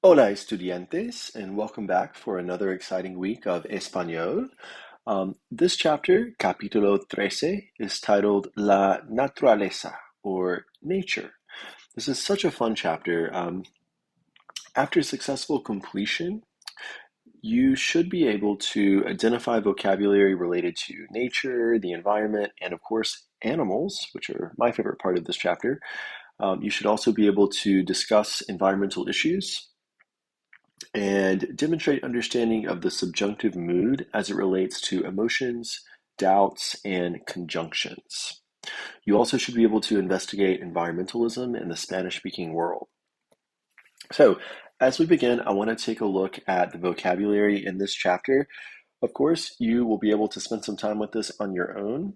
Hola, estudiantes, and welcome back for another exciting week of Español. This chapter, Capítulo 13, is titled La Naturaleza, or Nature. This is such a fun chapter. After successful completion, you should be able to identify vocabulary related to nature, the environment, and of course, animals, which are my favorite part of this chapter. You should also be able to discuss environmental issues and demonstrate understanding of the subjunctive mood as it relates to emotions, doubts, and conjunctions. You also should be able to investigate environmentalism in the Spanish-speaking world. So, as we begin, I want to take a look at the vocabulary in this chapter. Of course, you will be able to spend some time with this on your own,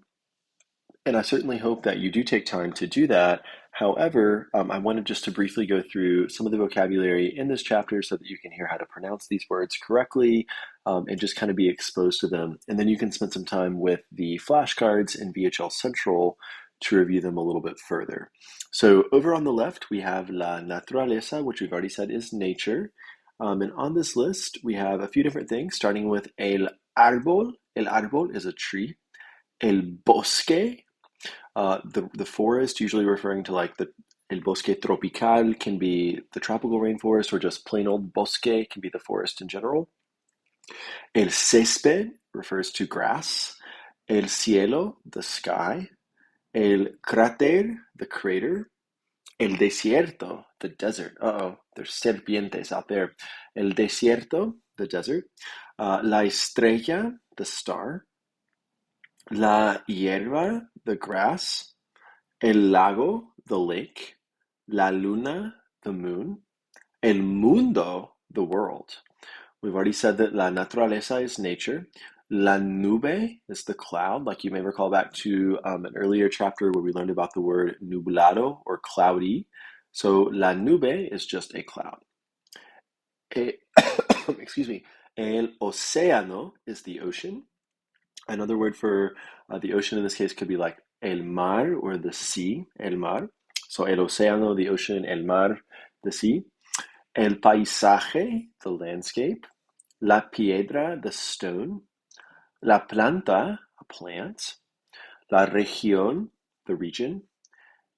and I certainly hope that you do take time to do that. However, I wanted just to briefly go through some of the vocabulary in this chapter so that you can hear how to pronounce these words correctly and just kind of be exposed to them. And then you can spend some time with the flashcards in VHL Central to review them a little bit further. So over on the left, we have la naturaleza, which we've already said is nature. And on this list, we have a few different things, starting with el árbol. El árbol is a tree. El bosque, the forest, usually referring to like the el bosque tropical, can be the tropical rainforest, or just plain old bosque can be the forest in general. El césped refers to grass. El cielo, the sky. El cráter, the crater. El desierto, the desert. Uh-oh, there's serpientes out there. El desierto, the desert. La estrella, the star. La hierba, the grass. El lago, the lake. La luna, the moon. El mundo, the world. We've already said that la naturaleza is nature. La nube is the cloud, like you may recall back to an earlier chapter where we learned about the word nublado or cloudy. So la nube is just a cloud. E- excuse me. El océano is the ocean. Another word for the ocean in this case could be like el mar or the sea, el mar. So el océano, the ocean, el mar, the sea. El paisaje, the landscape. La piedra, the stone. La planta, a plant. La región, the region.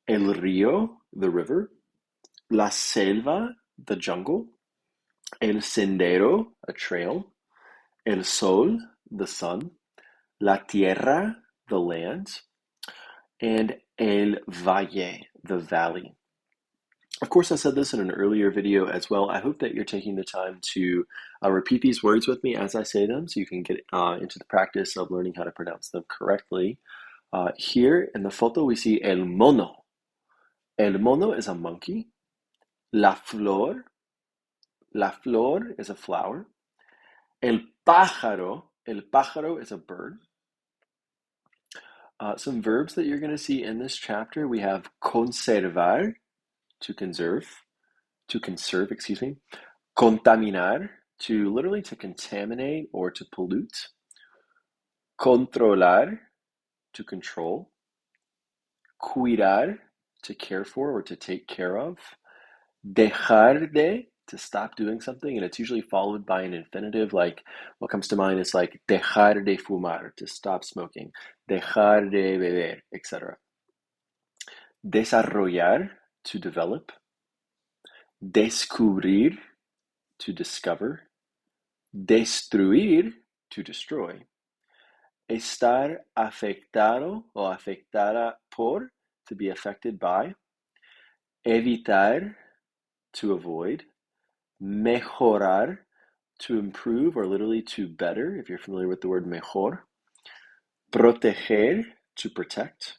El río, the river. La selva, the jungle. El sendero, a trail. El sol, the sun. La tierra, the land. And el valle, the valley. Of course, I said this in an earlier video as well. I hope that you're taking the time to repeat these words with me as I say them so you can get into the practice of learning how to pronounce them correctly. Here in the photo, we see el mono. El mono is a monkey. La flor. La flor is a flower. El pájaro. El pájaro is a bird. Some verbs that you're going to see in this chapter, we have conservar, to conserve, excuse me. Contaminar, to literally to contaminate or to pollute. Controlar, to control. Cuidar, to care for or to take care of. Dejar de, to stop doing something, and it's usually followed by an infinitive. Like what comes to mind is like dejar de fumar, to stop smoking. Dejar de beber, etc. Desarrollar, to develop. Descubrir, to discover. Destruir, to destroy. Estar afectado o afectada por, to be affected by. Evitar, to avoid. Mejorar, to improve or literally to better, if you're familiar with the word mejor. Proteger, to protect.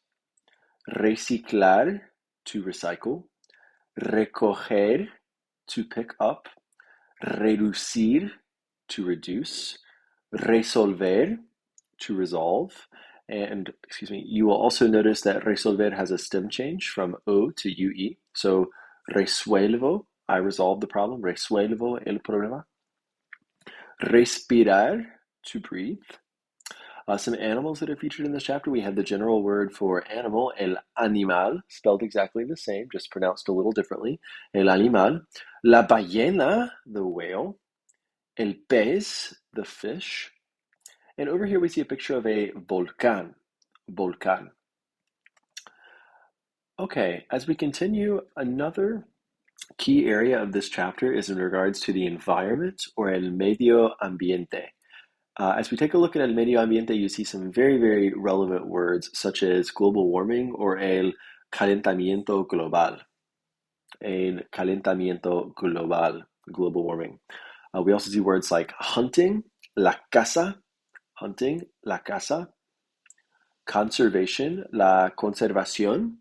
Reciclar, to recycle. Recoger, to pick up. Reducir, to reduce. Resolver, to resolve. And, excuse me, you will also notice that resolver has a stem change from O to UE. So, resuelvo, I resolve the problem. Resuelvo el problema. Respirar, to breathe. Some animals that are featured in this chapter, we have the general word for animal, el animal, spelled exactly the same, just pronounced a little differently. El animal. La ballena, the whale. El pez, the fish. And over here we see a picture of a volcán. Volcán. Okay, as we continue, another key area of this chapter is in regards to the environment, or el medio ambiente. As we take a look at el medio ambiente, you see some very, very relevant words such as global warming or el calentamiento global. El calentamiento global, global warming. We also see words like hunting, la caza, hunting, la caza, conservation, la conservación,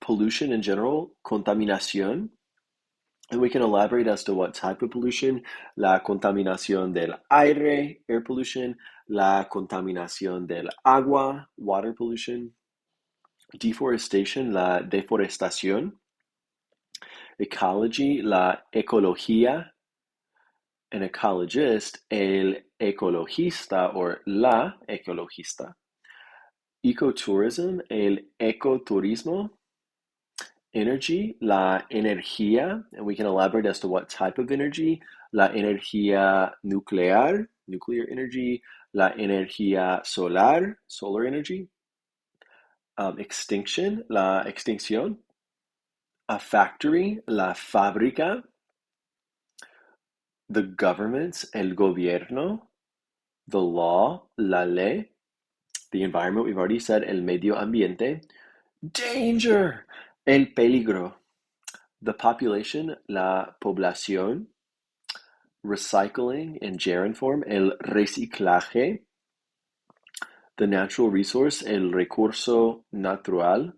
pollution in general, contaminación, and we can elaborate as to what type of pollution, la contaminación del aire, air pollution, la contaminación del agua, water pollution, deforestation, la deforestación, ecology, la ecología, an ecologist, el ecologista or la ecologista, ecotourism, el ecoturismo, energy, la energía, and we can elaborate as to what type of energy, la energía nuclear, nuclear energy, la energía solar, solar energy, extinction, la extinción, a factory, la fábrica, the government, el gobierno, the law, la ley, the environment, we've already said, el medio ambiente, danger, el peligro, the population, la población, recycling in gerund form, el reciclaje, the natural resource, el recurso natural,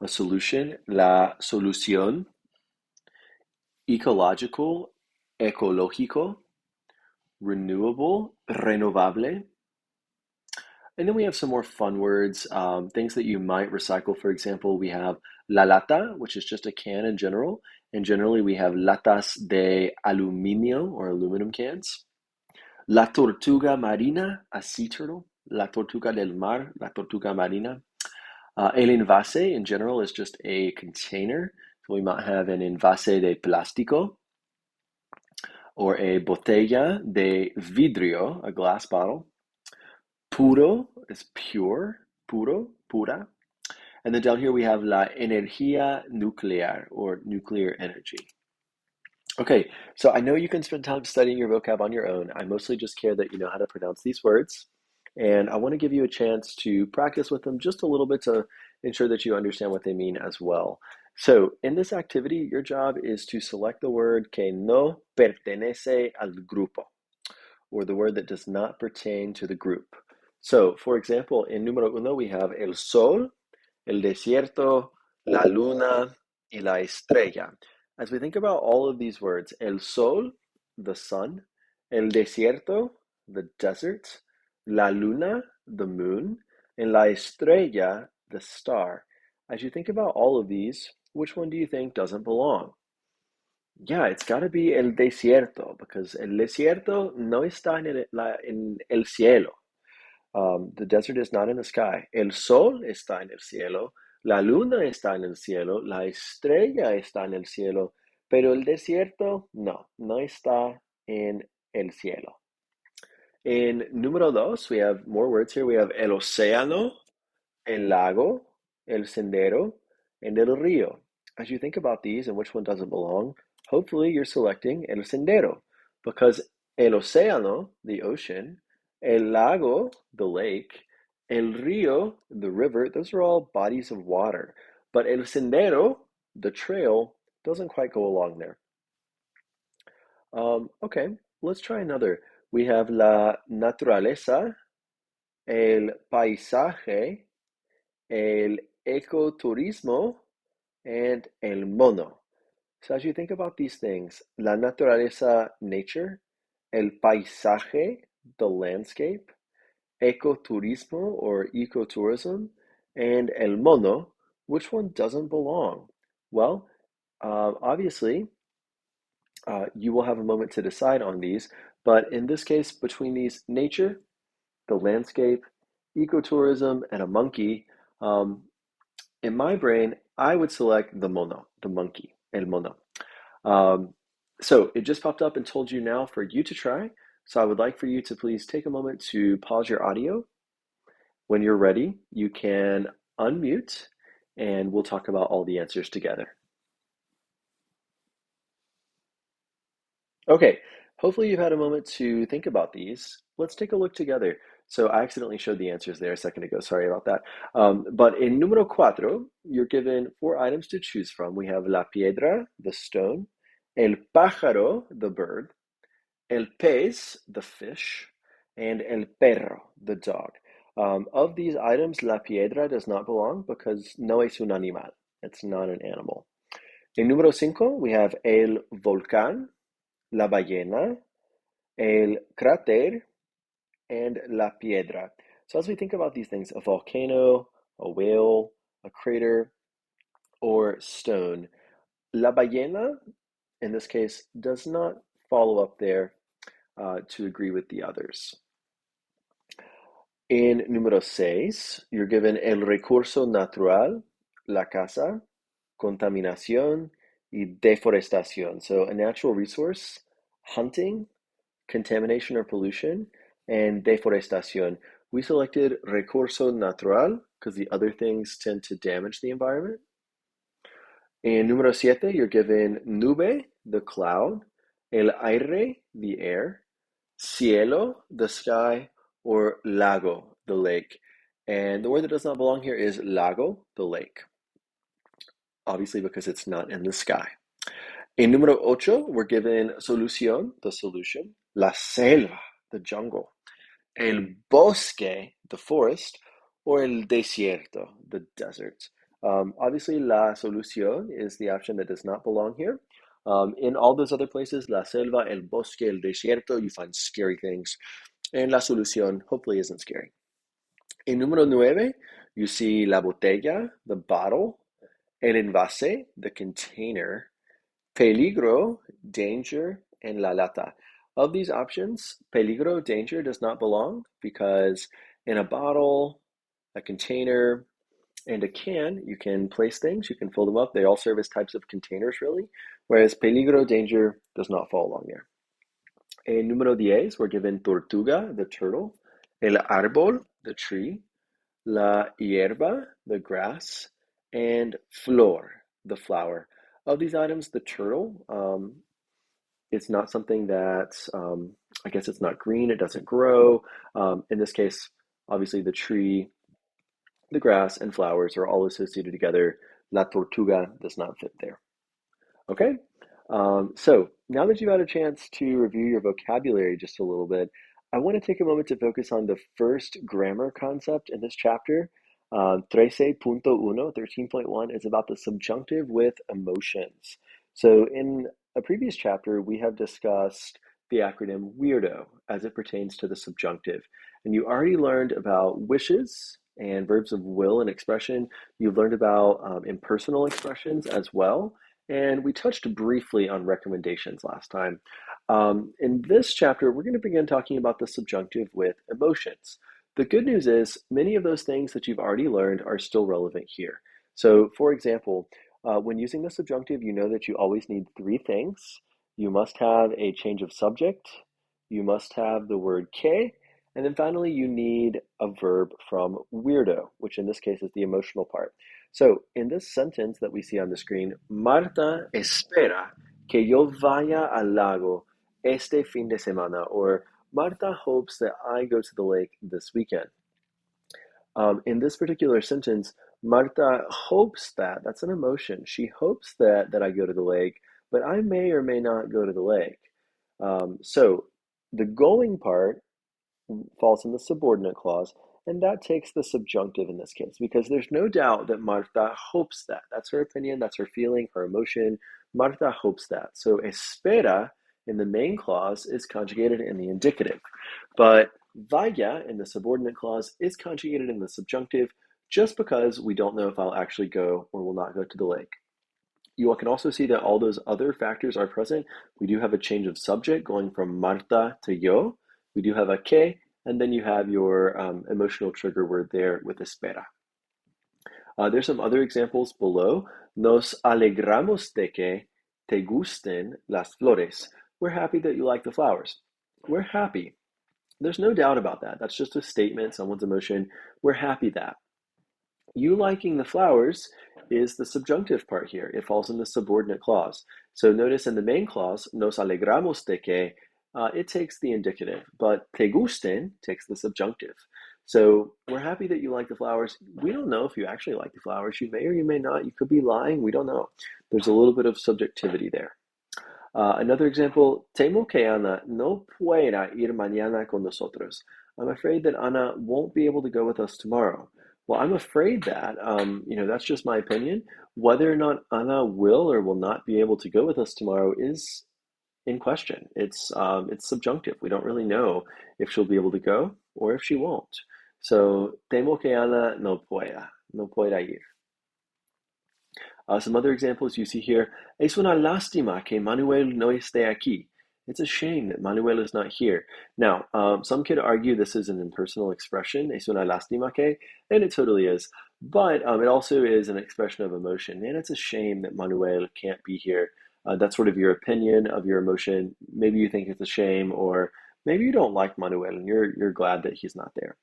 a solution, la solución, ecological, ecológico, renewable, renovable. And then we have some more fun words, things that you might recycle. For example, we have la lata, which is just a can in general. And generally we have latas de aluminio or aluminum cans. La tortuga marina, a sea turtle. La tortuga del mar, la tortuga marina. El envase in general is just a container. So we might have an envase de plástico or a botella de vidrio, a glass bottle. Puro is pure, puro, pura. And then down here we have la energía nuclear or nuclear energy. Okay, so I know you can spend time studying your vocab on your own. I mostly just care that you know how to pronounce these words. And I want to give you a chance to practice with them just a little bit to ensure that you understand what they mean as well. So in this activity, your job is to select the word que no pertenece al grupo, or the word that does not pertain to the group. So, for example, in número uno, we have el sol, el desierto, la luna, y la estrella. As we think about all of these words, el sol, the sun, el desierto, the desert, la luna, the moon, and la estrella, the star. As you think about all of these, which one do you think doesn't belong? Yeah, it's got to be el desierto, because el desierto no está en el cielo. The desert is not in the sky. El sol está en el cielo. La luna está en el cielo. La estrella está en el cielo. Pero el desierto, no, no está en el cielo. In número dos, we have more words here. We have el océano, el lago, el sendero, and el río. As you think about these and which one doesn't belong, hopefully you're selecting el sendero, because el océano, the ocean, el lago, the lake, el río, the river, those are all bodies of water. But el sendero, the trail, doesn't quite go along there. Okay, let's try another. We have la naturaleza, el paisaje, el ecoturismo, and el mono. So as you think about these things, la naturaleza, nature, el paisaje, the landscape, ecoturismo or ecotourism, and el mono, which one doesn't belong? Well, obviously, you will have a moment to decide on these, but in this case, between these nature, the landscape, ecotourism, and a monkey, in my brain, I would select the mono, the monkey, el mono. Um, so it just popped up and told you now for you to try. So I would like for you to please take a moment to pause your audio. When you're ready, you can unmute and we'll talk about all the answers together. Okay, hopefully you've had a moment to think about these. Let's take a look together. So I accidentally showed the answers there a second ago. Sorry about that. But in número cuatro, you're given four items to choose from. We have la piedra, the stone, el pájaro, the bird, el pez, the fish, and el perro, the dog. Of these items, la piedra does not belong because no es un animal. It's not an animal. In número cinco, we have el volcán, la ballena, el cráter, and la piedra. So as we think about these things, a volcano, a whale, a crater, or stone, la ballena, in this case, does not follow up there to agree with the others. In número 6, you're given el recurso natural, la casa, contaminación, y deforestación. So a natural resource, hunting, contamination or pollution, and deforestación. We selected recurso natural because the other things tend to damage the environment. In número 7, you're given nube, the cloud, el aire, the air, cielo, the sky, or lago, the lake. And the word that does not belong here is lago, the lake, obviously because it's not in the sky. In número 8, we're given solución, the solution, la selva, the jungle, el bosque, the forest, or el desierto, the desert. Obviously, la solución is the option that does not belong here. In all those other places, la selva, el bosque, el desierto, you find scary things. And la solución hopefully isn't scary. In número 9, you see la botella, the bottle, el envase, the container, peligro, danger, and la lata. Of these options, peligro, danger, does not belong because in a bottle, a container, and a can, you can place things, you can fill them up. They all serve as types of containers, really, whereas peligro, danger, does not fall along there. En número 10, we're given tortuga, the turtle, el árbol, the tree, la hierba, the grass, and flor, the flower. Of these items, the turtle is not something that, I guess it's not green, it doesn't grow. In this case, obviously the tree, the grass, and flowers are all associated together. La tortuga does not fit there. Okay, so now that you've had a chance to review your vocabulary just a little bit, I want to take a moment to focus on the first grammar concept in this chapter. 13.1 is about the subjunctive with emotions. So in a previous chapter, we have discussed the acronym WEIRDO as it pertains to the subjunctive. And you already learned about wishes and verbs of will and expression. You've learned about impersonal expressions as well. And we touched briefly on recommendations last time. In this chapter, we're going to begin talking about the subjunctive with emotions. The good news is many of those things that you've already learned are still relevant here. So, for example, when using the subjunctive, you know that you always need three things. You must have a change of subject, you must have the word que, and then finally you need a verb from weirdo, which in this case is the emotional part. So in this sentence that we see on the screen, Marta espera que yo vaya al lago este fin de semana, or Marta hopes that I go to the lake this weekend. In this particular sentence, Marta hopes that, that's an emotion. She hopes that I go to the lake, but I may or may not go to the lake. So the going part falls in the subordinate clause, and that takes the subjunctive in this case, because there's no doubt that Marta hopes that. That's her opinion, that's her feeling, her emotion. Marta hopes that. So espera in the main clause is conjugated in the indicative, but vaya in the subordinate clause is conjugated in the subjunctive just because we don't know if I'll actually go or will not go to the lake. You can also see that all those other factors are present. We do have a change of subject going from Marta to yo. We do have a que, and then you have your emotional trigger word there with espera. There's some other examples below. Nos alegramos de que te gusten las flores. We're happy that you like the flowers. We're happy. There's no doubt about that. That's just a statement, someone's emotion. We're happy that. You liking the flowers is the subjunctive part here. It falls in the subordinate clause. So notice in the main clause, nos alegramos de que, it takes the indicative, but te gusten takes the subjunctive. So we're happy that you like the flowers. We don't know if you actually like the flowers. You may or you may not. You could be lying. We don't know. There's a little bit of subjectivity there. Another example, temo que Ana no pueda ir mañana con nosotros. I'm afraid that Ana won't be able to go with us tomorrow. Well, I'm afraid that, that's just my opinion. Whether or not Ana will or will not be able to go with us tomorrow is in question. It's subjunctive. We don't really know if she'll be able to go or if she won't. So, temo que Ana no pueda ir. Some other examples you see here. Es una lástima que Manuel no esté aquí. It's a shame that Manuel is not here. Now, some could argue this is an impersonal expression, es una lástima que, and it totally is. But it also is an expression of emotion. Man, it's a shame that Manuel can't be here. That's sort of your opinion of your emotion. Maybe you think it's a shame, or maybe you don't like Manuel and you're glad that he's not there.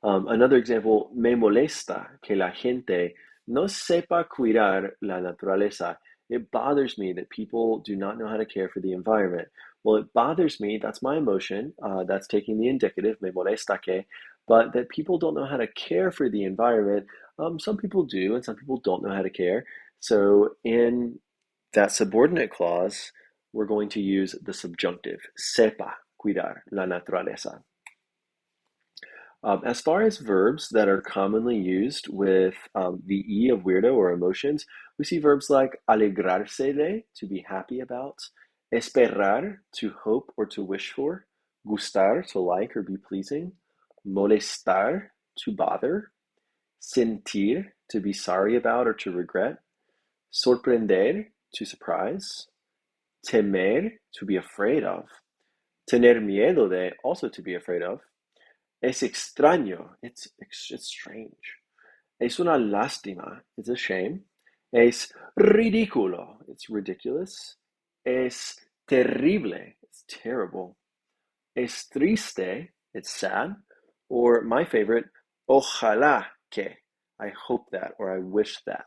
Another example, me molesta que la gente no sepa cuidar la naturaleza. It bothers me that people do not know how to care for the environment. Well, it bothers me, that's my emotion, that's taking the indicative, me molesta que, but that people don't know how to care for the environment. Some people do, and some people don't know how to care. So in that subordinate clause, we're going to use the subjunctive, sepa cuidar la naturaleza. As far as verbs that are commonly used with the E of weirdo or emotions, we see verbs like alegrarse de, to be happy about, esperar, to hope or to wish for, gustar, to like or be pleasing, molestar, to bother, sentir, to be sorry about or to regret, sorprender, to surprise, temer, to be afraid of, tener miedo de, also to be afraid of, es extraño. It's strange. Es una lástima. It's a shame. Es ridículo. It's ridiculous. Es terrible. It's terrible. Es triste. It's sad. Or my favorite, ojalá que. I hope that, or I wish that.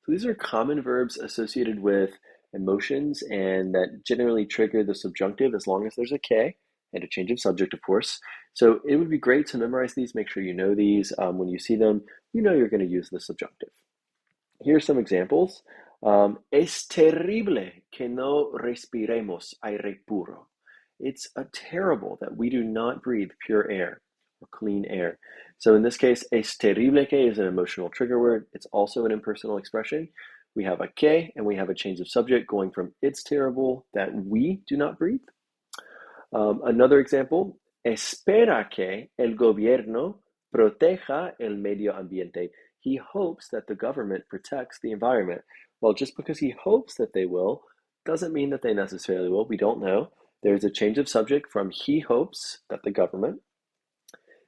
So these are common verbs associated with emotions and that generally trigger the subjunctive as long as there's a K and a change of subject, of course. So it would be great to memorize these, make sure you know these. When you see them, you know you're going to use the subjunctive. Here are some examples. Es terrible que no respiremos aire puro. It's terrible that we do not breathe pure air or clean air. So in this case, es terrible que is an emotional trigger word. It's also an impersonal expression. We have a que and we have a change of subject going from it's terrible that we do not breathe. Another example, espera que el gobierno proteja el medio ambiente. He hopes that the government protects the environment. Well, just because he hopes that they will doesn't mean that they necessarily will. We don't know. There's a change of subject from he hopes that the government.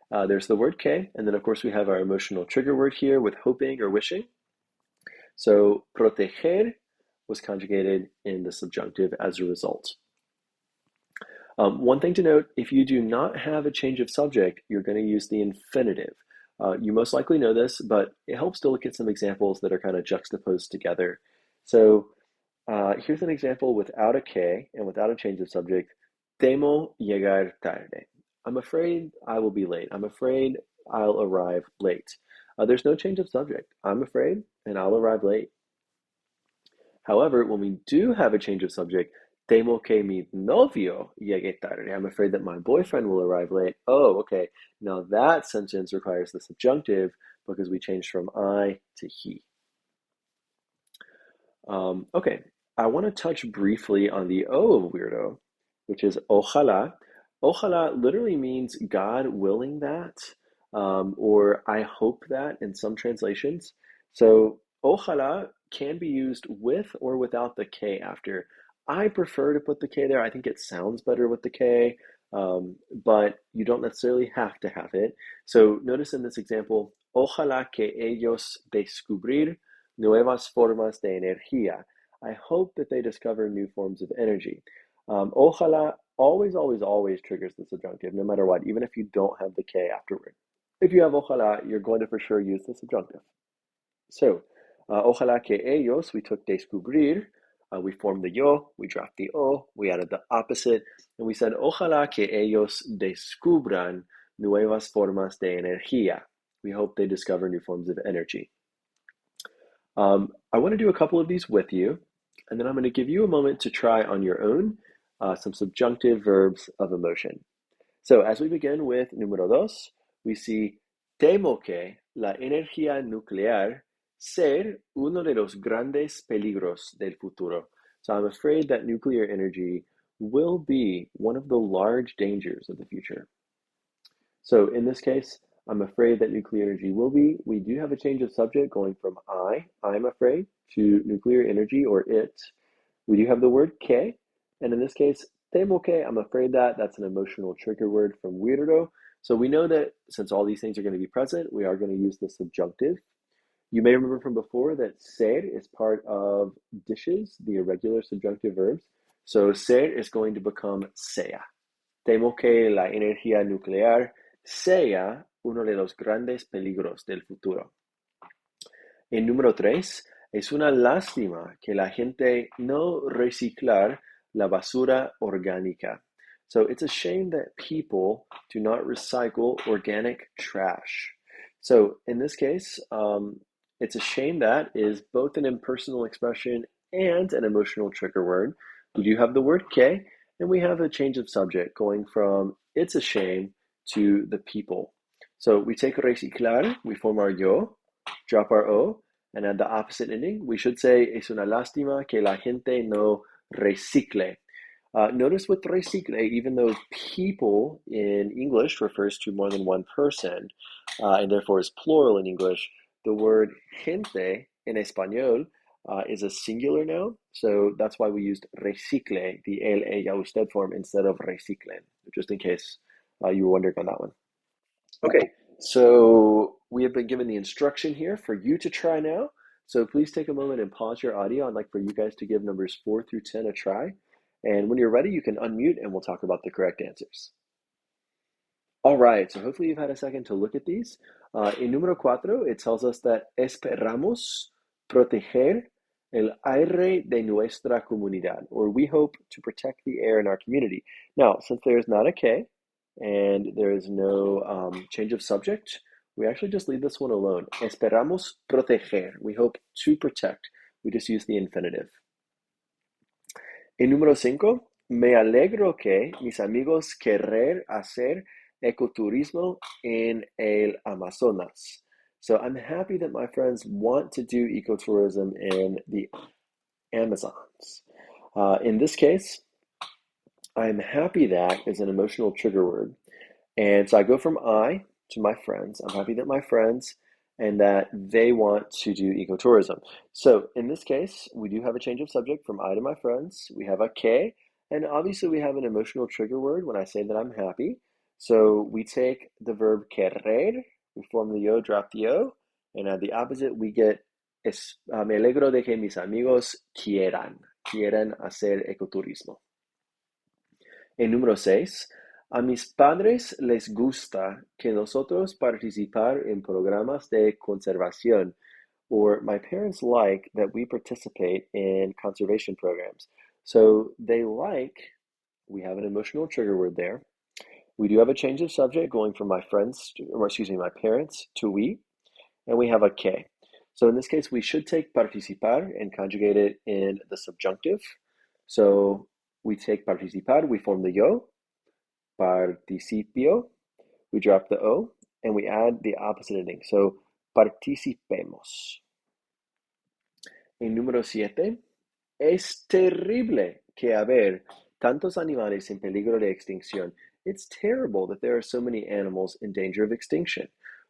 There's the word que, and then of course we have our emotional trigger word here with hoping or wishing. So proteger was conjugated in the subjunctive as a result. One thing to note, if you do not have a change of subject, you're going to use the infinitive. You most likely know this, but it helps to look at some examples that are kind of juxtaposed together. So here's an example without a que and without a change of subject. Temo llegar tarde. I'm afraid I will be late. I'm afraid I'll arrive late. There's no change of subject. I'm afraid, and I'll arrive late. However, when we do have a change of subject, temo que mi novio llegue tarde. I'm afraid that my boyfriend will arrive late. Oh, okay. Now that sentence requires the subjunctive because we changed from I to he. Okay, I want to touch briefly on the O of weirdo, which is ojalá. Ojalá literally means God willing that, or I hope that in some translations. So ojalá can be used with or without the K after. I prefer to put the K there. I think it sounds better with the K, but you don't necessarily have to have it. So notice in this example, ojalá que ellos descubrir nuevas formas de energía. I hope that they discover new forms of energy. Ojalá always, always, always triggers the subjunctive, no matter what, even if you don't have the K afterward. If you have ojalá, you're going to for sure use the subjunctive. So, ojalá que ellos, we took descubrir, we formed the yo, we dropped the o, we added the opposite, and we said, ojalá que ellos descubran nuevas formas de energía. We hope they discover new forms of energy. I want to do a couple of these with you, and then I'm going to give you a moment to try on your own some subjunctive verbs of emotion. So as we begin with número dos, we see, temo que la energía nuclear ser uno de los grandes peligros del futuro. So I'm afraid that nuclear energy will be one of the large dangers of the future. So in this case, I'm afraid that nuclear energy will be. We do have a change of subject going from I'm afraid, to nuclear energy or it. We do have the word que, and in this case, temo que, I'm afraid that, that's an emotional trigger word from weirdo. So we know that since all these things are going to be present, we are going to use the subjunctive. You may remember from before that ser is part of dishes, the irregular subjunctive verbs. So ser is going to become sea. Temo que la energía nuclear sea uno de los grandes peligros del futuro. En número tres, es una lástima que la gente no reciclar la basura orgánica. So it's a shame that people do not recycle organic trash. So in this case, it's a shame that is both an impersonal expression and an emotional trigger word. We do have the word que, and we have a change of subject going from it's a shame to the people. So we take reciclar, we form our yo, drop our o, and add the opposite ending. We should say, es una lástima que la gente no recicle. Notice with recicle, even though people in English refers to more than one person, and therefore is plural in English, the word gente in Espanol is a singular noun. So that's why we used recicle, the el, ella, usted form, instead of reciclen, just in case you were wondering on that one. Okay, so we have been given the instruction here for you to try now. So please take a moment and pause your audio. I'd like for you guys to give numbers 4 through 10 a try. And when you're ready, you can unmute and we'll talk about the correct answers. All right, so hopefully you've had a second to look at these. In número 4, it tells us that esperamos proteger el aire de nuestra comunidad, or we hope to protect the air in our community. Now, since there's not a K and there is no change of subject, we actually just leave this one alone. Esperamos proteger. We hope to protect. We just use the infinitive. En número 5, me alegro que mis amigos querer hacer ecoturismo en el Amazonas. So I'm happy that my friends want to do ecotourism in the Amazons. In this case, I'm happy that is an emotional trigger word. And so I go from I to my friends. I'm happy that my friends and that they want to do ecotourism. So in this case, we do have a change of subject from I to my friends. We have a que, and obviously we have an emotional trigger word when I say that I'm happy. So we take the verb querer, we form the yo, drop the o, and at the opposite we get me alegro de que mis amigos quieran hacer ecoturismo. En número 6, a mis padres les gusta que nosotros participar en programas de conservación, or my parents like that we participate in conservation programs. So they like, we have an emotional trigger word there. We do have a change of subject going from my parents to we, and we have a que. So in this case, we should take participar and conjugate it in the subjunctive. So we take participar, we form the yo, participio, we drop the o, and we add the opposite ending. So participemos. En número 7, es terrible que haber tantos animales en peligro de extinción. It's terrible that there are so many animals in danger of extinction.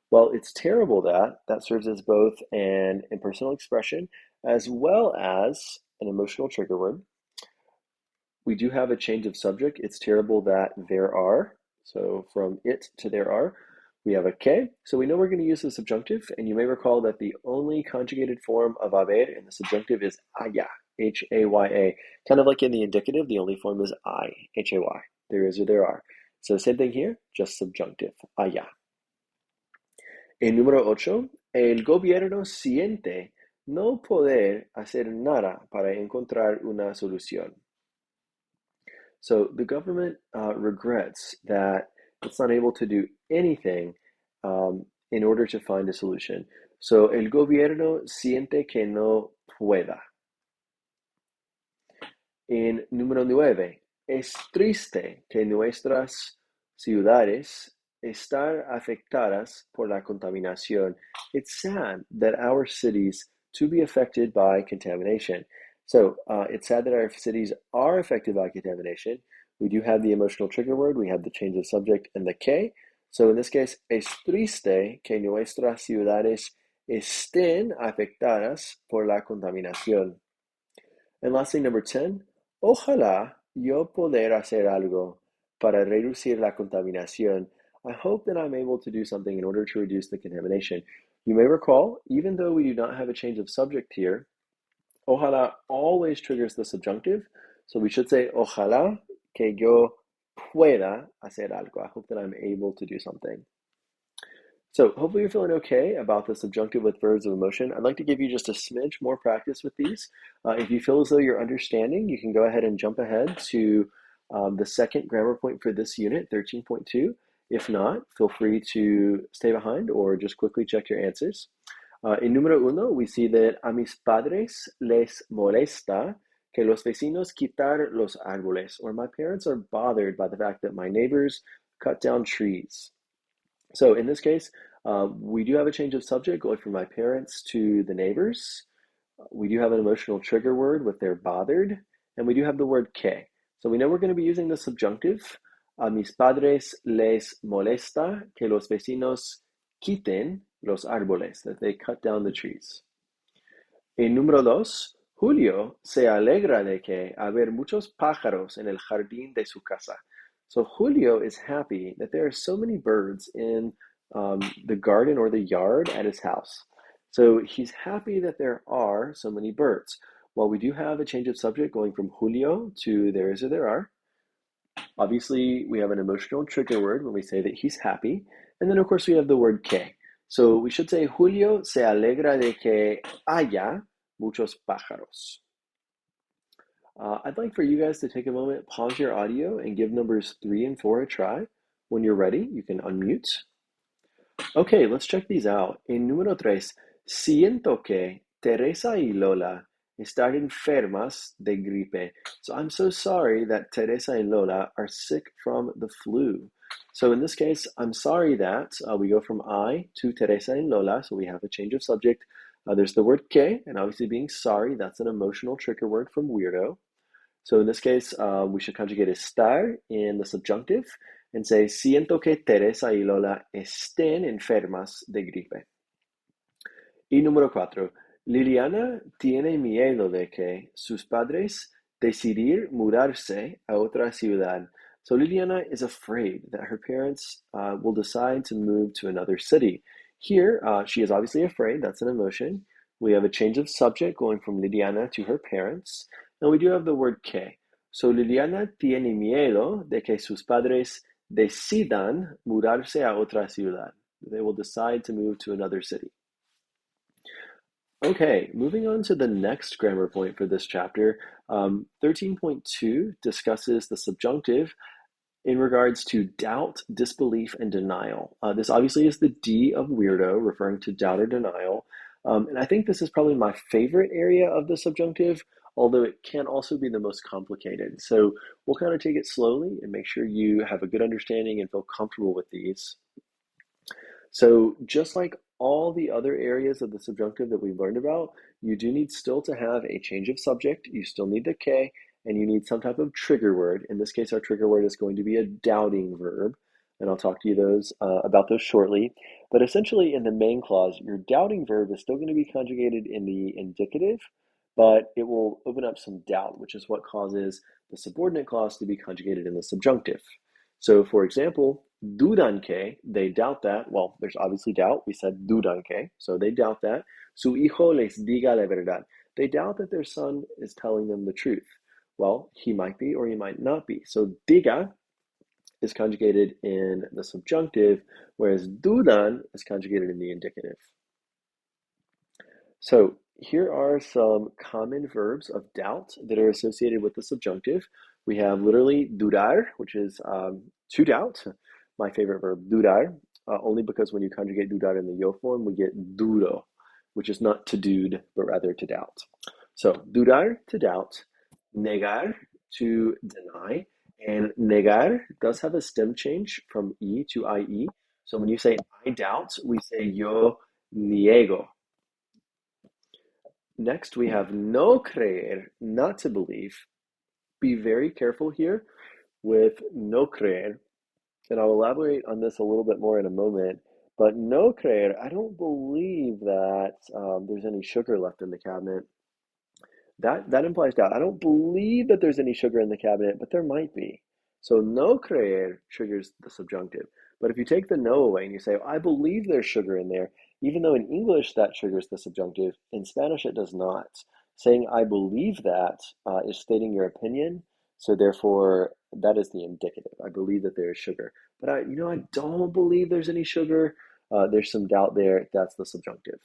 Well, it's terrible that serves as both an impersonal expression as well as an emotional trigger word. We do have a change of subject. It's terrible that there are. So from it to there are, we have a que. So we know we're going to use the subjunctive. And you may recall that the only conjugated form of haber in the subjunctive is haya. H-A-Y-A. Kind of like in the indicative, the only form is I, H-A-Y. There is or there are. So same thing here, just subjunctive, allá. En número 8, el gobierno siente no poder hacer nada para encontrar una solución. So the government regrets that it's not able to do anything in order to find a solution. So el gobierno siente que no pueda. En número 9, es triste que nuestras ciudades están afectadas por la contaminación. It's sad that our cities to be affected by contamination. So it's sad that our cities are affected by contamination. We do have the emotional trigger word, we have the change of subject and the que. So in this case, es triste que nuestras ciudades estén afectadas por la contaminación. And lastly, number 10, ojalá yo poder hacer algo para reducir la contaminación. I hope that I'm able to do something in order to reduce the contamination. You may recall, even though we do not have a change of subject here, ojalá always triggers the subjunctive. So we should say, ojalá que yo pueda hacer algo. I hope that I'm able to do something. So hopefully you're feeling okay about the subjunctive with verbs of emotion. I'd like to give you just a smidge more practice with these. If you feel as though you're understanding, you can go ahead and jump ahead to the second grammar point for this unit, 13.2. If not, feel free to stay behind or just quickly check your answers. En número 1, we see that a mis padres les molesta que los vecinos quitar los árboles, or my parents are bothered by the fact that my neighbors cut down trees. So in this case, we do have a change of subject going from my parents to the neighbors. We do have an emotional trigger word with they're bothered, and we do have the word que. So we know we're going to be using the subjunctive. A mis padres les molesta que los vecinos quiten los árboles, that they cut down the trees. En número 2, Julio se alegra de que haber muchos pájaros en el jardín de su casa. So Julio is happy that there are so many birds in the garden or the yard at his house. So he's happy that there are so many birds. While we do have a change of subject going from Julio to there is or there are, obviously we have an emotional trigger word when we say that he's happy. And then of course we have the word que. So we should say Julio se alegra de que haya muchos pájaros. I'd like for you guys to take a moment, pause your audio, and give numbers 3 and 4 a try. When you're ready, you can unmute. Okay, let's check these out. En número 3, siento que Teresa y Lola están enfermas de gripe. So I'm so sorry that Teresa and Lola are sick from the flu. So in this case, I'm sorry that we go from I to Teresa and Lola, so we have a change of subject. There's the word que, and obviously being sorry, that's an emotional trigger word from weirdo. So in this case, we should conjugate estar in the subjunctive and say, siento que Teresa y Lola estén enfermas de gripe. Y número 4, Liliana tiene miedo de que sus padres decidir mudarse a otra ciudad. So Liliana is afraid that her parents will decide to move to another city. Here, she is obviously afraid. That's an emotion. We have a change of subject going from Liliana to her parents. And we do have the word que. So Liliana tiene miedo de que sus padres decidan mudarse a otra ciudad. They will decide to move to another city. Okay, moving on to the next grammar point for this chapter. 13.2 discusses the subjunctive in regards to doubt, disbelief, and denial. This obviously is the D of weirdo, referring to doubt or denial. And I think this is probably my favorite area of the subjunctive, although it can also be the most complicated. So we'll kind of take it slowly and make sure you have a good understanding and feel comfortable with these. So just like all the other areas of the subjunctive that we've learned about, you do need still to have a change of subject. You still need the que, and you need some type of trigger word. In this case, our trigger word is going to be a doubting verb, and I'll talk to you about those shortly. But essentially, in the main clause, your doubting verb is still going to be conjugated in the indicative, but it will open up some doubt, which is what causes the subordinate clause to be conjugated in the subjunctive. So, for example, dudan que, they doubt that. Well, there's obviously doubt. We said dudan que, so they doubt that. Su hijo les diga la verdad. They doubt that their son is telling them the truth. Well, he might be or he might not be. So diga is conjugated in the subjunctive, whereas dudan is conjugated in the indicative. So here are some common verbs of doubt that are associated with the subjunctive. We have literally dudar, which is to doubt. My favorite verb, dudar, only because when you conjugate dudar in the yo form, we get duro, which is not to dude, but rather to doubt. So dudar, to doubt, negar, to deny, and negar does have a stem change from e to ie. So when you say I doubt, we say yo niego. Next, we have no creer, not to believe. Be very careful here with no creer, and I'll elaborate on this a little bit more in a moment. But no creer, I don't believe that there's any sugar left in the cabinet. That implies doubt. I don't believe that there's any sugar in the cabinet, but there might be. So no creer triggers the subjunctive. But if you take the no away and you say, I believe there's sugar in there, even though in English that triggers the subjunctive, in Spanish it does not. Saying I believe that is stating your opinion. So therefore, that is the indicative. I believe that there is sugar. But I don't believe there's any sugar. There's some doubt there. That's the subjunctive.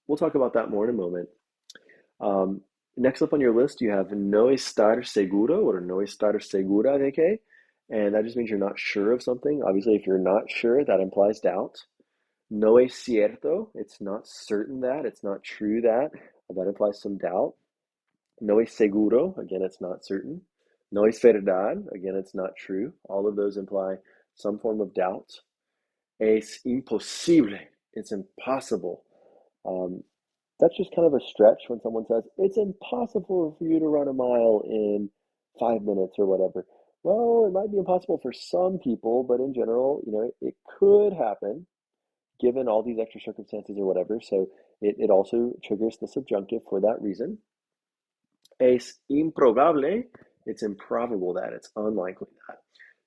We'll talk about that more in a moment. Um, Next up on your list, you have no estar seguro or no estar segura de que, and that just means you're not sure of something. Obviously, if you're not sure, that implies doubt. No es cierto, it's not certain that, it's not true that, that implies some doubt. No es seguro, again, it's not certain. No es verdad, again, it's not true. All of those imply some form of doubt. Es imposible, it's impossible. Um, that's just kind of a stretch when someone says, it's impossible for you to run a mile in 5 minutes or whatever. Well, it might be impossible for some people, but in general, it could happen given all these extra circumstances or whatever. So it also triggers the subjunctive for that reason. Es improbable, it's improbable that, it's unlikely that.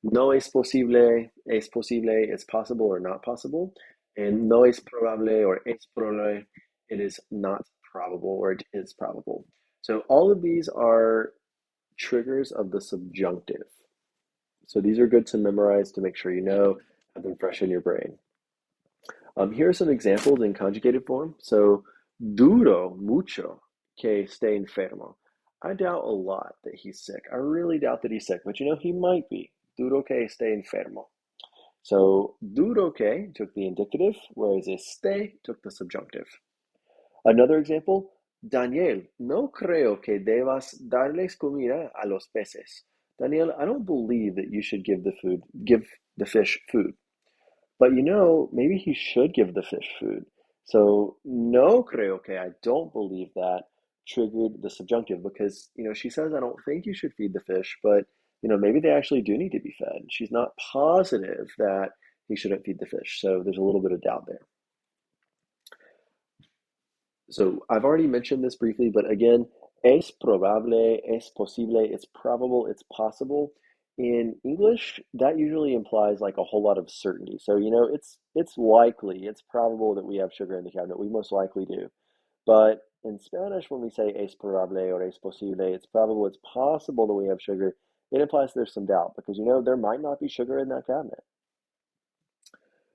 No es posible, it's possible or not possible. And no es probable or es probable, it is not probable or it is probable. So all of these are triggers of the subjunctive. So these are good to memorize to make sure you know, have them fresh in your brain. Here are some examples in conjugated form. So, duro mucho que esté enfermo. I doubt a lot that he's sick. I really doubt that he's sick, but he might be. Duro que esté enfermo. So, duro que took the indicative, whereas esté took the subjunctive. Another example, Daniel, no creo que debas darles comida a los peces. Daniel, I don't believe that you should give the fish food. But maybe he should give the fish food. So no creo que, I don't believe that triggered the subjunctive because, she says, I don't think you should feed the fish, but, maybe they actually do need to be fed. She's not positive that he shouldn't feed the fish. So there's a little bit of doubt there. So I've already mentioned this briefly, but again, es probable, es posible, it's probable, it's possible. In English, that usually implies like a whole lot of certainty. So, it's likely, it's probable that we have sugar in the cabinet. We most likely do. But in Spanish, when we say es probable or es posible, it's probable, it's possible that we have sugar. It implies there's some doubt because, there might not be sugar in that cabinet.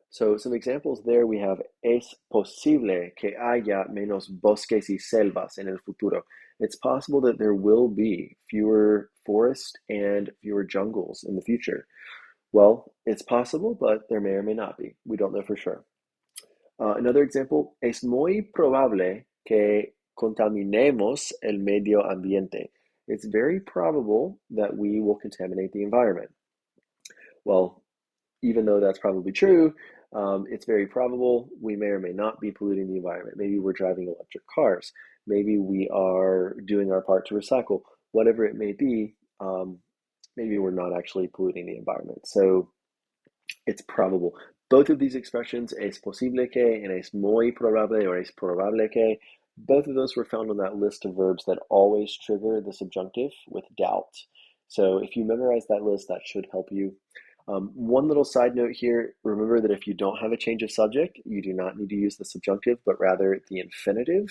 So some examples there we have, es posible que haya menos bosques y selvas en el futuro. It's possible that there will be fewer forests and fewer jungles in the future. Well, it's possible, but there may or may not be. We don't know for sure. Another example, es muy probable que contaminemos el medio ambiente. It's very probable that we will contaminate the environment. Well, even though that's probably true, it's very probable we may or may not be polluting the environment. Maybe we're driving electric cars. Maybe we are doing our part to recycle. Whatever it may be, maybe we're not actually polluting the environment. So it's probable. Both of these expressions, es posible que and es muy probable or es probable que, both of those were found on that list of verbs that always trigger the subjunctive with doubt. So if you memorize that list, that should help you. One little side note here, remember that if you don't have a change of subject, you do not need to use the subjunctive, but rather the infinitive.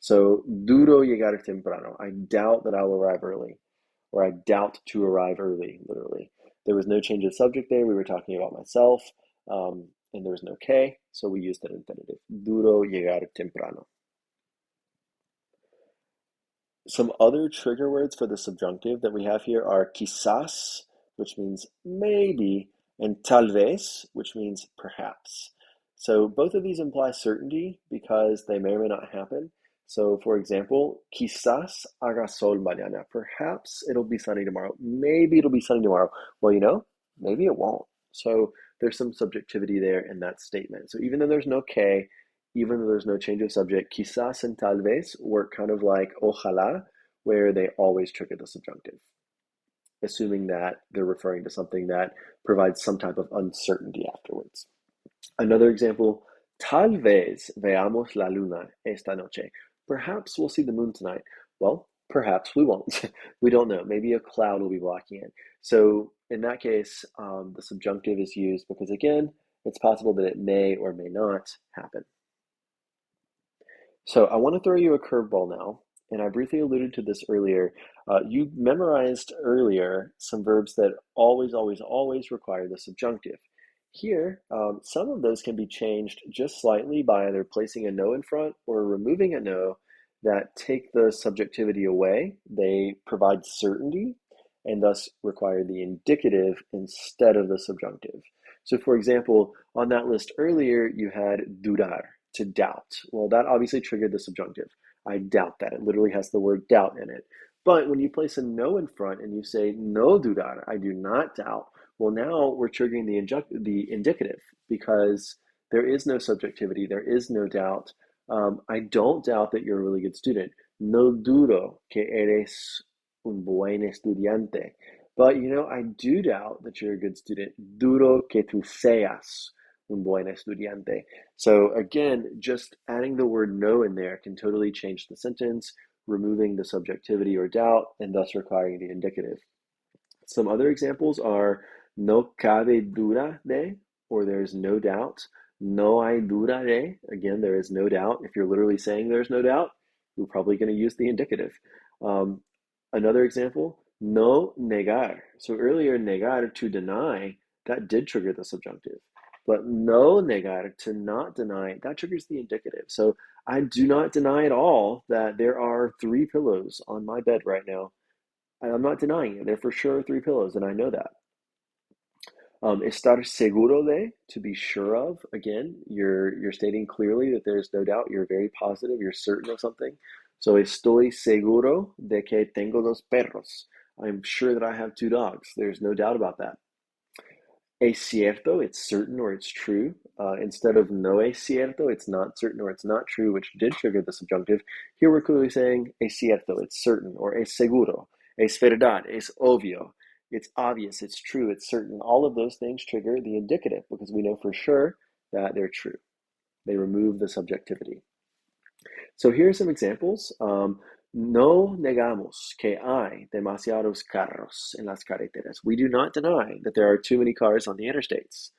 So, duro llegar temprano. I doubt that I'll arrive early, or I doubt to arrive early, literally. There was no change of subject there. We were talking about myself, and there was no K, so we used that infinitive. Duro llegar temprano. Some other trigger words for the subjunctive that we have here are quizás, which means maybe, and tal vez, which means perhaps. So both of these imply certainty because they may or may not happen. So for example, quizás haga sol mañana. Perhaps it'll be sunny tomorrow. Maybe it'll be sunny tomorrow. Well, maybe it won't. So there's some subjectivity there in that statement. So even though there's no K, even though there's no change of subject, quizás and tal vez work kind of like ojalá, where they always trigger the subjunctive, assuming that they're referring to something that provides some type of uncertainty afterwards. Another example, tal vez veamos la luna esta noche. Perhaps we'll see the moon tonight. Well, perhaps we won't. We don't know. Maybe a cloud will be blocking it. So in that case, the subjunctive is used because, again, it's possible that it may or may not happen. So I want to throw you a curveball now, and I briefly alluded to this earlier. You memorized earlier some verbs that always, always, always require the subjunctive. Here, some of those can be changed just slightly by either placing a no in front or removing a no that take the subjectivity away. They provide certainty and thus require the indicative instead of the subjunctive. So, for example, on that list earlier, you had dudar, to doubt. Well, that obviously triggered the subjunctive. I doubt that. It literally has the word doubt in it. But when you place a no in front and you say no dudar, I do not doubt, well, now we're triggering the indicative because there is no subjectivity, there is no doubt. I don't doubt that you're a really good student. No dudo que eres un buen estudiante. But I do doubt that you're a good student. Duro que tú seas un buen estudiante. So again, just adding the word no in there can totally change the sentence, removing the subjectivity or doubt, and thus requiring the indicative. Some other examples are no cabe duda de, or there's no doubt. No hay duda de, again, there is no doubt. If you're literally saying there's no doubt, you're probably going to use the indicative. Um, Another example, no negar. So earlier, negar, to deny, that did trigger the subjunctive. But no negar, to not deny, that triggers the indicative. So I do not deny at all that there are 3 pillows on my bed right now. I'm not denying it. There are for sure 3 pillows, and I know that. Estar seguro de, to be sure of. Again, you're stating clearly that there's no doubt. You're very positive. You're certain of something. So estoy seguro de que tengo 2 perros. I'm sure that I have 2 dogs. There's no doubt about that. Es cierto, it's certain or it's true. Instead of no es cierto, it's not certain or it's not true, which did trigger the subjunctive. Here we're clearly saying es cierto, it's certain, or es seguro, es verdad, es obvio. It's obvious, it's true, it's certain. All of those things trigger the indicative because we know for sure that they're true. They remove the subjectivity. So here are some examples. No negamos que hay demasiados carros en las carreteras. We do not deny that there are too many cars on the interstates.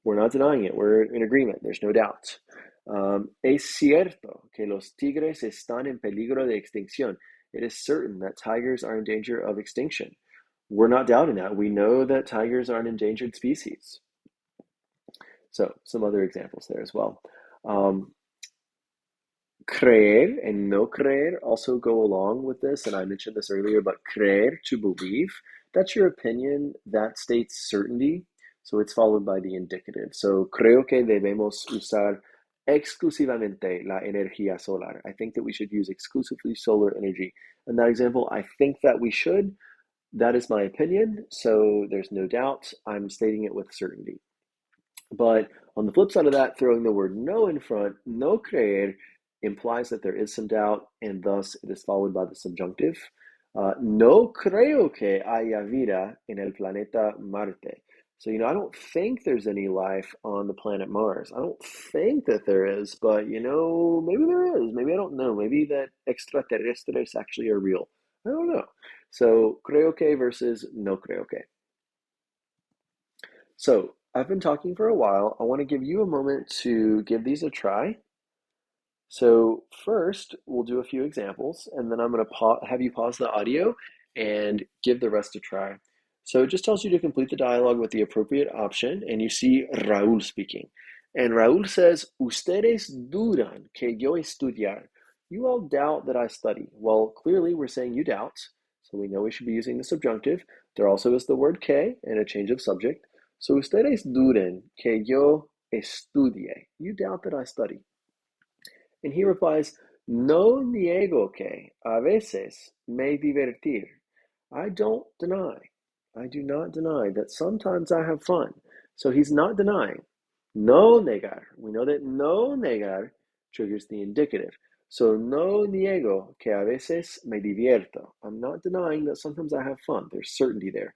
We're not denying it. We're in agreement. There's no doubt. Es cierto que los tigres están en peligro de extinción. It is certain that tigers are in danger of extinction. We're not doubting that. We know that tigers are an endangered species. So some other examples there as well. Creer and no creer also go along with this, and I mentioned this earlier, but creer, to believe, that's your opinion, that states certainty, so it's followed by the indicative. So, creo que debemos usar exclusivamente la energía solar. I think that we should use exclusively solar energy. In that example, I think that we should. That is my opinion, so there's no doubt. I'm stating it with certainty. But on the flip side of that, throwing the word no in front, no creer, implies that there is some doubt, and thus it is followed by the subjunctive. No creo que haya vida en el planeta Marte. So, I don't think there's any life on the planet Mars. I don't think that there is, but, maybe there is. Maybe I don't know. Maybe that extraterrestres actually are real. I don't know. So, creo que versus no creo que. So I've been talking for a while. I want to give you a moment to give these a try. So first, we'll do a few examples, and then I'm going to have you pause the audio and give the rest a try. So it just tells you to complete the dialogue with the appropriate option, and you see Raúl speaking. And Raúl says, Ustedes dudan que yo estudiar. You all doubt that I study. Well, clearly we're saying you doubt, so we know we should be using the subjunctive. There also is the word que and a change of subject. So ustedes duden que yo estudie. You doubt that I study. And he replies, No niego que a veces me divertir. I don't deny. I do not deny that sometimes I have fun. So he's not denying. No negar. We know that no negar triggers the indicative. So no niego que a veces me divierto. I'm not denying that sometimes I have fun. There's certainty there.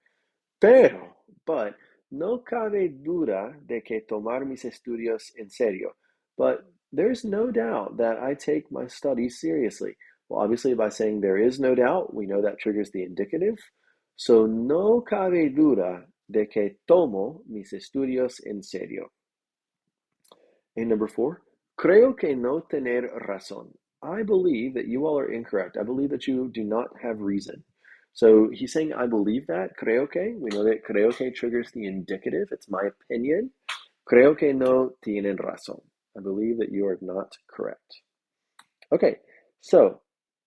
But, no cabe duda de que tomar mis estudios en serio. But there's no doubt that I take my studies seriously. Well, obviously, by saying there is no doubt, we know that triggers the indicative. So, no cabe duda de que tomo mis estudios en serio. And number 4, creo que no tener razón. I believe that you all are incorrect. I believe that you do not have reason. So he's saying, I believe that, creo que. We know that creo que triggers the indicative. It's my opinion. Creo que no tienen razón. I believe that you are not correct. Okay, so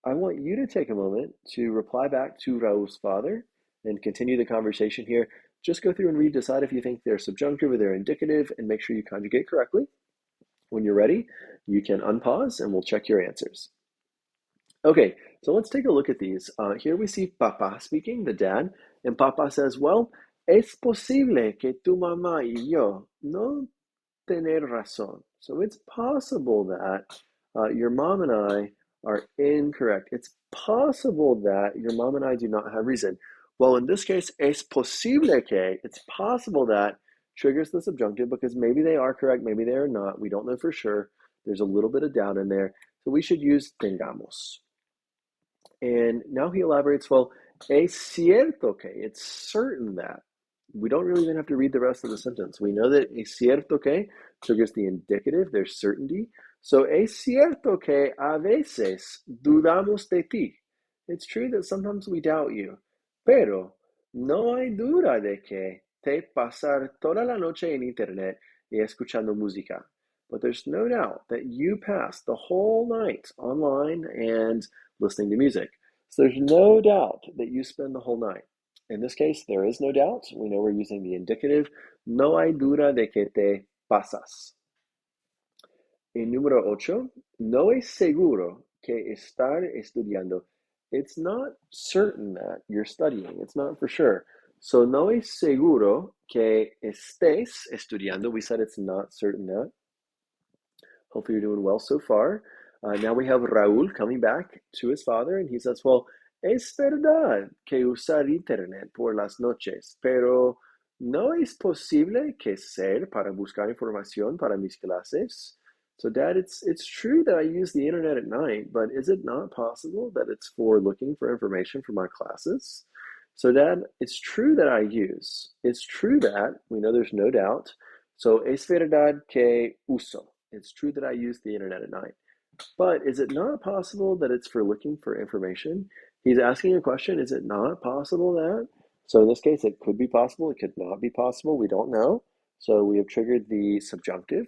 I want you to take a moment to reply back to Raul's father and continue the conversation here. Just go through and read, decide if you think they're subjunctive or they're indicative, and make sure you conjugate correctly. When you're ready, you can unpause and we'll check your answers. Okay, so let's take a look at these. Here we see Papa speaking, the dad, and Papa says, well, es posible que tu mamá y yo no tener razón. So it's possible that your mom and I are incorrect. It's possible that your mom and I do not have reason. Well, in this case, es posible que, it's possible that triggers the subjunctive because maybe they are correct, maybe they are not. We don't know for sure. There's a little bit of doubt in there. So we should use tengamos. And now he elaborates, well, es cierto que, it's certain that. We don't really even have to read the rest of the sentence. We know that es cierto que triggers the indicative, there's certainty. So es cierto que a veces dudamos de ti. It's true that sometimes we doubt you. Pero no hay duda de que te pasar toda la noche en internet y escuchando música. But there's no doubt that you pass the whole night online and listening to music. So there's no doubt that you spend the whole night. In this case, there is no doubt. We know we're using the indicative. No hay duda de que te pasas. En número 8, no es seguro que estar estudiando. It's not certain that you're studying. It's not for sure. So no es seguro que estés estudiando. We said it's not certain that. Hopefully you're doing well so far. Now we have Raúl coming back to his father, and he says, well, es verdad que usar internet por las noches, pero no es posible que ser para buscar información para mis clases. So, Dad, it's true that I use the internet at night, but is it not possible that it's for looking for information for my classes? So, Dad, it's true that I use. It's true that, we know there's no doubt. So, es verdad que uso. It's true that I use the internet at night. But is it not possible that it's for looking for information? He's asking a question. Is it not possible that? So in this case, it could be possible. It could not be possible. We don't know. So we have triggered the subjunctive.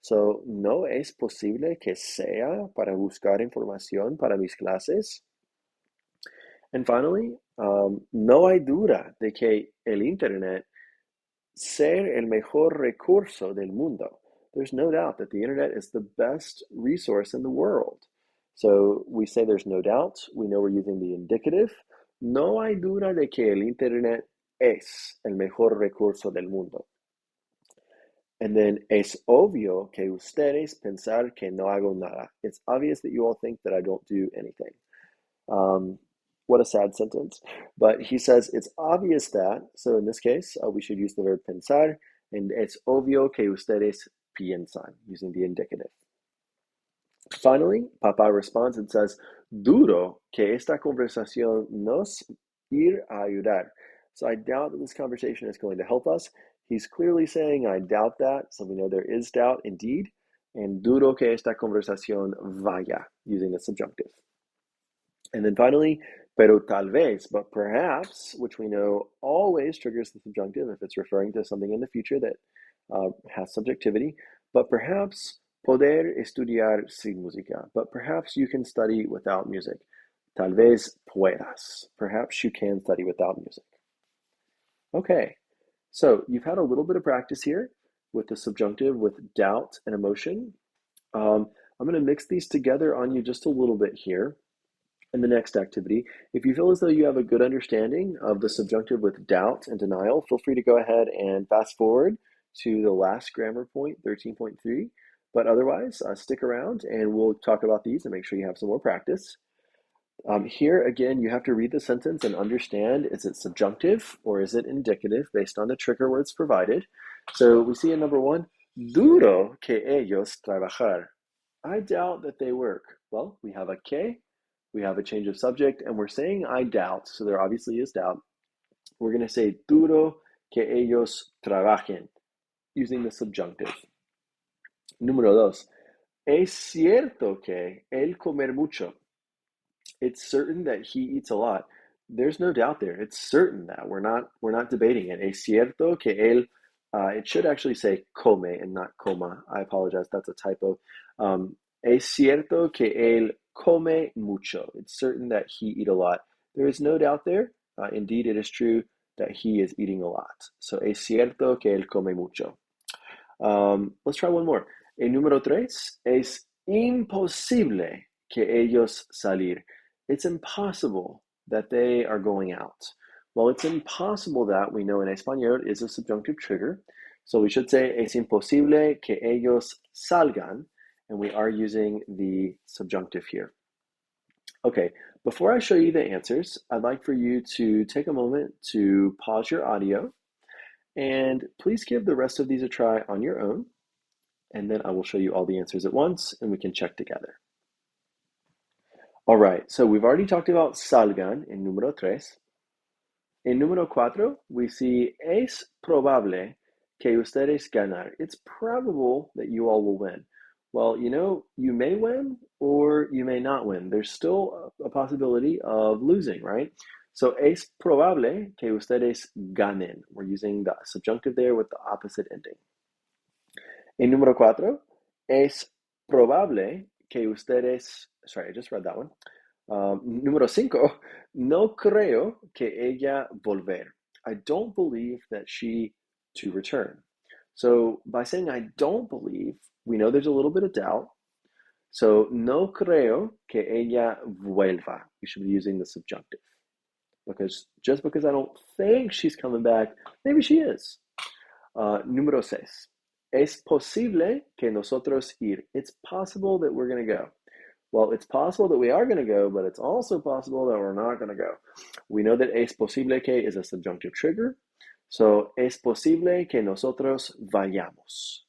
So no es posible que sea para buscar información para mis clases. And finally, no hay duda de que el internet ser el mejor recurso del mundo. There's no doubt that the internet is the best resource in the world. So we say there's no doubt. We know we're using the indicative. No hay duda de que el internet es el mejor recurso del mundo. And then es obvio que ustedes pensar que no hago nada. It's obvious that you all think that I don't do anything. What a sad sentence. But he says it's obvious that, so in this case, we should use the verb pensar, and es obvio que ustedes piensan, using the indicative. Finally, Papa responds and says, dudo que esta conversación nos ir a ayudar. So I doubt that this conversation is going to help us. He's clearly saying, I doubt that. So we know there is doubt indeed. and dudo que esta conversación vaya, using the subjunctive. And then finally, pero tal vez, but perhaps, which we know always triggers the subjunctive if it's referring to something in the future that has subjectivity. But perhaps poder estudiar sin música. But perhaps you can study without music. Tal vez puedas. Perhaps you can study without music. Okay, so you've had a little bit of practice here with the subjunctive, with doubt and emotion. I'm going to mix these together on you just a little bit here in the next activity. If you feel as though you have a good understanding of the subjunctive with doubt and denial, feel free to go ahead and fast forward to the last grammar point, 13.3. But otherwise, stick around and we'll talk about these and make sure you have some more practice. Here, again, you have to read the sentence and understand, is it subjunctive or is it indicative based on the trigger words provided? So we see in number one, dudo que ellos trabajar. I doubt that they work. Well, we have a que, we have a change of subject, and we're saying I doubt, so there obviously is doubt. We're going to say dudo que ellos trabajen, using the subjunctive. Número dos, es cierto que él comer mucho. It's certain that he eats a lot. There's no doubt there. It's certain that we're not debating it. Es cierto que él. It should actually say come and not coma. I apologize. That's a typo. Es cierto que él come mucho. It's certain that he eat a lot. There is no doubt there. Indeed, it is true that he is eating a lot. So es cierto que él come mucho. Let's try one more. El número tres, es imposible que ellos salir. It's impossible that they are going out. Well, it's impossible that, we know in español, is a subjunctive trigger. So we should say, es imposible que ellos salgan, and we are using the subjunctive here. Okay, before I show you the answers, I'd like for you to take a moment to pause your audio, and please give the rest of these a try on your own, and then I will show you all the answers at once, and we can check together. All right, so we've already talked about salgan in número tres. In número cuatro, we see es probable que ustedes ganar. It's probable that you all will win. Well, you may win or you may not win. There's still a possibility of losing, right? So es probable que ustedes ganen. We're using the subjunctive there with the opposite ending. En número cuatro, es probable que ustedes, sorry, I just read that one. Número cinco, no creo que ella volver. I don't believe that she to return. So by saying I don't believe, we know there's a little bit of doubt. So no creo que ella vuelva. We should be using the subjunctive. Because just because I don't think she's coming back, maybe she is. Número seis. Es posible que nosotros ir. It's possible that we're going to go. Well, it's possible that we are going to go, but it's also possible that we're not going to go. We know that es posible que is a subjunctive trigger. So, es posible que nosotros vayamos.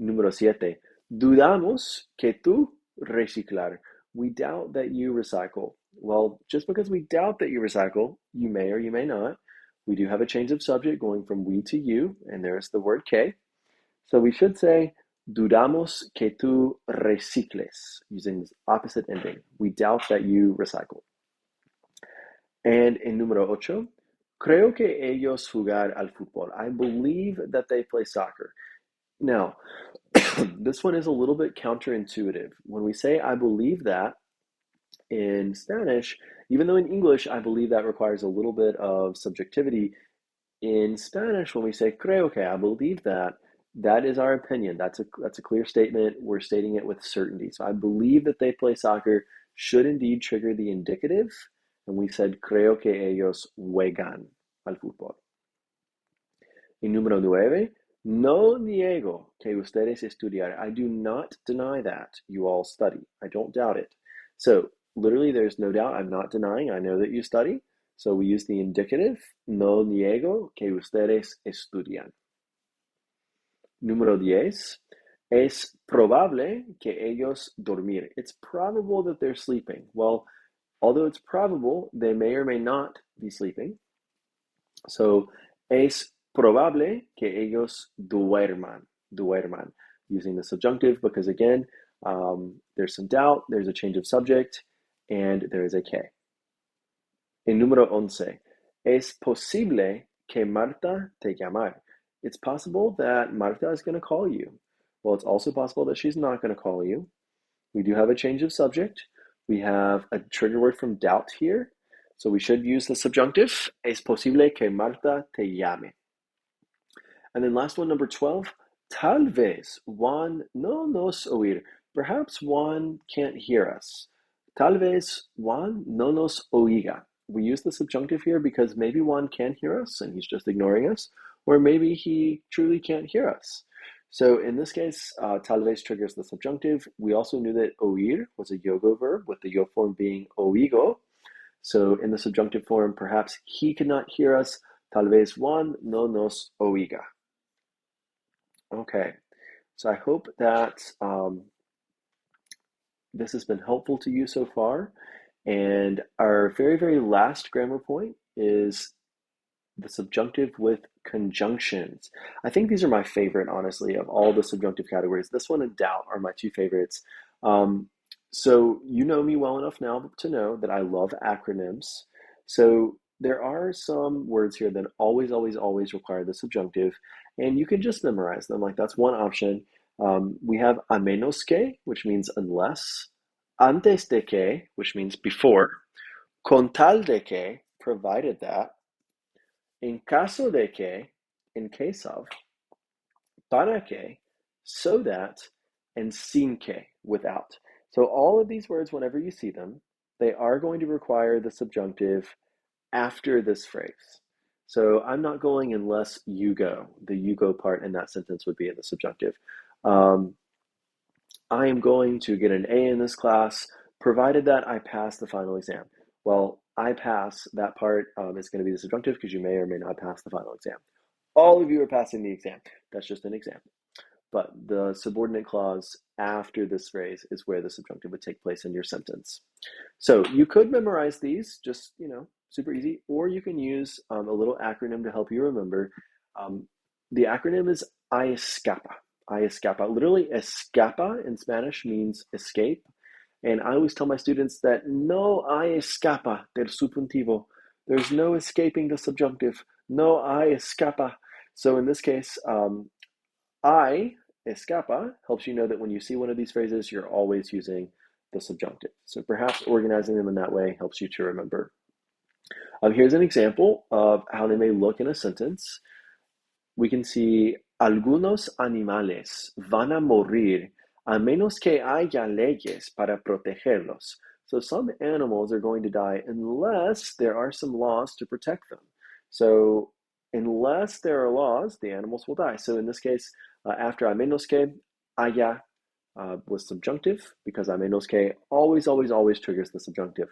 Número siete. Dudamos que tú reciclar. We doubt that you recycle. Well, just because we doubt that you recycle, you may or you may not. We do have a change of subject going from we to you, and there's the word que. So we should say, dudamos que tú recicles, using this opposite ending. We doubt that you recycle. And in número ocho, creo que ellos jugar al fútbol. I believe that they play soccer. Now, this one is a little bit counterintuitive. When we say I believe that in Spanish, even though in English I believe that requires a little bit of subjectivity, in Spanish, when we say creo que, I believe that, that is our opinion. That's a clear statement. We're stating it with certainty. So I believe that they play soccer should indeed trigger the indicative. And we said creo que ellos juegan al fútbol. Y número nueve, no niego que ustedes estudiar. I do not deny that you all study. I don't doubt it. So literally there's no doubt. I'm not denying. I know that you study. So we use the indicative, no niego que ustedes estudian. Número 10, es probable que ellos dormir. It's probable that they're sleeping. Well, although it's probable, they may or may not be sleeping. So, es probable que ellos duerman. using the subjunctive because, again, there's some doubt, there's a change of subject, and there is a que. En número 11, es posible que Marta te llamar. It's possible that Marta is going to call you. Well, it's also possible that she's not going to call you. We do have a change of subject. We have a trigger word from doubt here. So we should use the subjunctive. Es posible que Marta te llame. And then last one, number 12. Tal vez Juan no nos oír. Perhaps Juan can't hear us. Tal vez Juan no nos oiga. We use the subjunctive here because maybe Juan can hear us and he's just ignoring us, or maybe he truly can't hear us. So in this case, tal vez triggers the subjunctive. We also knew that oír was a yogo verb with the yo form being oigo. So in the subjunctive form, perhaps he cannot hear us. Tal vez Juan no nos oiga. Okay, so I hope that this has been helpful to you so far. And our very, very last grammar point is the subjunctive with conjunctions. I think these are my favorite, honestly, of all the subjunctive categories. This one and doubt are my two favorites. So you know me well enough now to know that I love acronyms. So there are some words here that always, always, always require the subjunctive, and you can just memorize them. Like that's one option. We have a menos que, which means unless, antes de que, which means before, con tal de que, provided that, en caso de que, in case of, para que, so that, and sin que, without. So all of these words, whenever you see them, they are going to require the subjunctive after this phrase. So I'm not going unless you go. The you go part in that sentence would be in the subjunctive. I am going to get an A in this class, provided that I pass the final exam. Well, I pass, that part is going to be the subjunctive because you may or may not pass the final exam. All of you are passing the exam. That's just an example. But the subordinate clause after this phrase is where the subjunctive would take place in your sentence. So you could memorize these, just, super easy, or you can use a little acronym to help you remember. The acronym is IESCAPA. IESCAPA. Literally, escapa in Spanish means escape. And I always tell my students that no hay escapa del subjuntivo. There's no escaping the subjunctive. No hay escapa. So in this case, I escapa helps you know that when you see one of these phrases, you're always using the subjunctive. So perhaps organizing them in that way helps you to remember. Here's an example of how they may look in a sentence. We can see, algunos animales van a morir a menos que haya leyes para protegerlos. So some animals are going to die unless there are some laws to protect them. So unless there are laws, the animals will die. So in this case, after a menos que, haya was subjunctive because a menos que always, always, always triggers the subjunctive.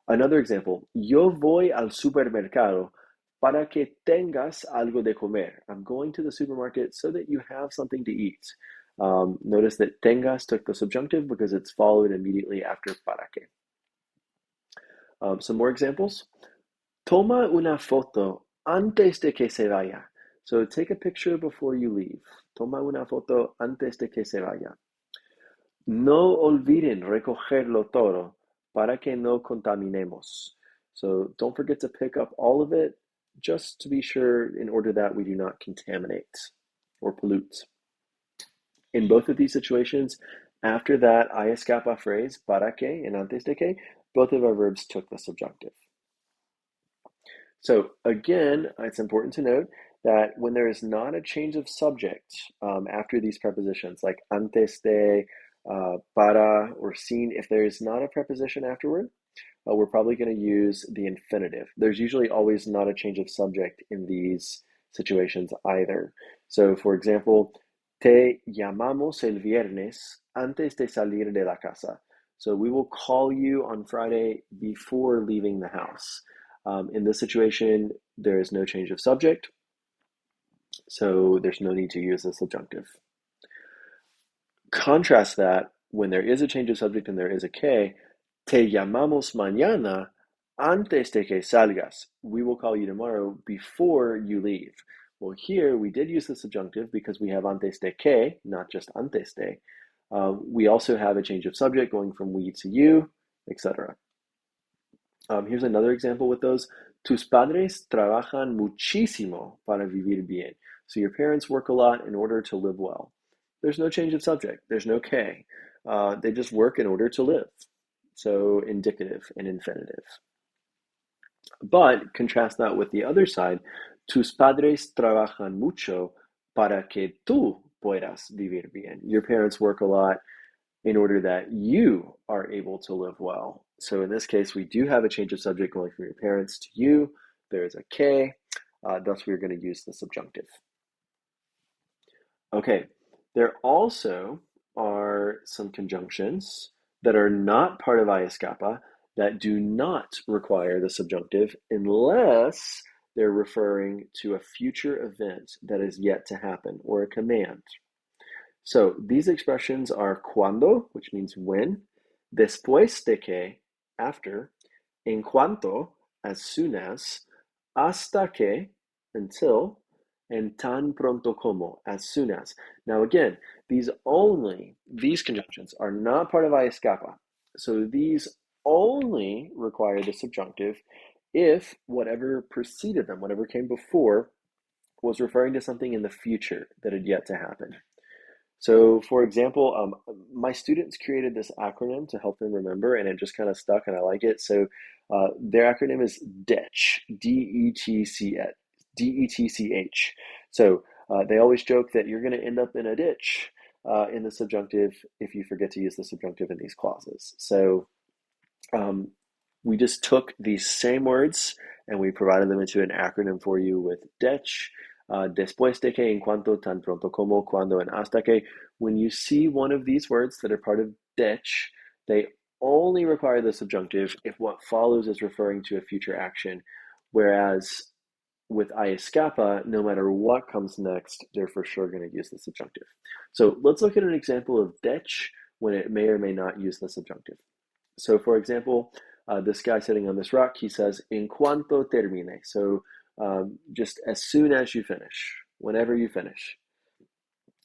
Another example, yo voy al supermercado para que tengas algo de comer. I'm going to the supermarket so that you have something to eat. Notice that tengas took the subjunctive because it's followed immediately after para que. Some more examples. Toma una foto antes de que se vaya. So take a picture before you leave. Toma una foto antes de que se vaya. No olviden recogerlo todo para que no contaminemos. So don't forget to pick up all of it just to be sure in order that we do not contaminate or pollute. In both of these situations, after that I escapa phrase, para que and antes de que, both of our verbs took the subjunctive. So again, it's important to note that when there is not a change of subject after these prepositions, like antes de, para, or sin, if there is not a preposition afterward, we're probably going to use the infinitive. There's usually always not a change of subject in these situations either. So for example, te llamamos el viernes antes de salir de la casa. So we will call you on Friday before leaving the house. In this situation, there is no change of subject, so there's no need to use the subjunctive. Contrast that when there is a change of subject and there is a que, te llamamos mañana antes de que salgas. We will call you tomorrow before you leave. Well, here we did use the subjunctive because we have antes de que, not just antes de. We also have a change of subject going from we to you, etc. Here's another example with those. Tus padres trabajan muchísimo para vivir bien. So your parents work a lot in order to live well. There's no change of subject. There's no que. They just work in order to live. So indicative and infinitive. But contrast that with the other side. Tus padres trabajan mucho para que tú puedas vivir bien. Your parents work a lot in order that you are able to live well. So in this case, we do have a change of subject going from your parents to you. There is a que, thus we're going to use the subjunctive. Okay, there also are some conjunctions that are not part of I escapa that do not require the subjunctive unless they're referring to a future event that is yet to happen or a command. So these expressions are cuando, which means when, después de que, after, en cuanto, as soon as, hasta que, until, and tan pronto como, as soon as. Now again, these conjunctions are not part of I escapa. So these only require the subjunctive if whatever preceded them, whatever came before, was referring to something in the future that had yet to happen. So, for example, my students created this acronym to help them remember, and it just kind of stuck, and I like it. So, their acronym is DETCH, D-E-T-C-H, D-E-T-C-H. So, they always joke that you're going to end up in a ditch in the subjunctive if you forget to use the subjunctive in these clauses. So, we just took these same words and we provided them into an acronym for you with DETCH. Después de que, en cuanto, tan pronto como, cuando, and hasta que. When you see one of these words that are part of DETCH, they only require the subjunctive if what follows is referring to a future action. Whereas with I escapa, no matter what comes next, they're for sure going to use the subjunctive. So let's look at an example of DETCH when it may or may not use the subjunctive. So for example, this guy sitting on this rock, he says, en cuanto termine. So just as soon as you finish, whenever you finish.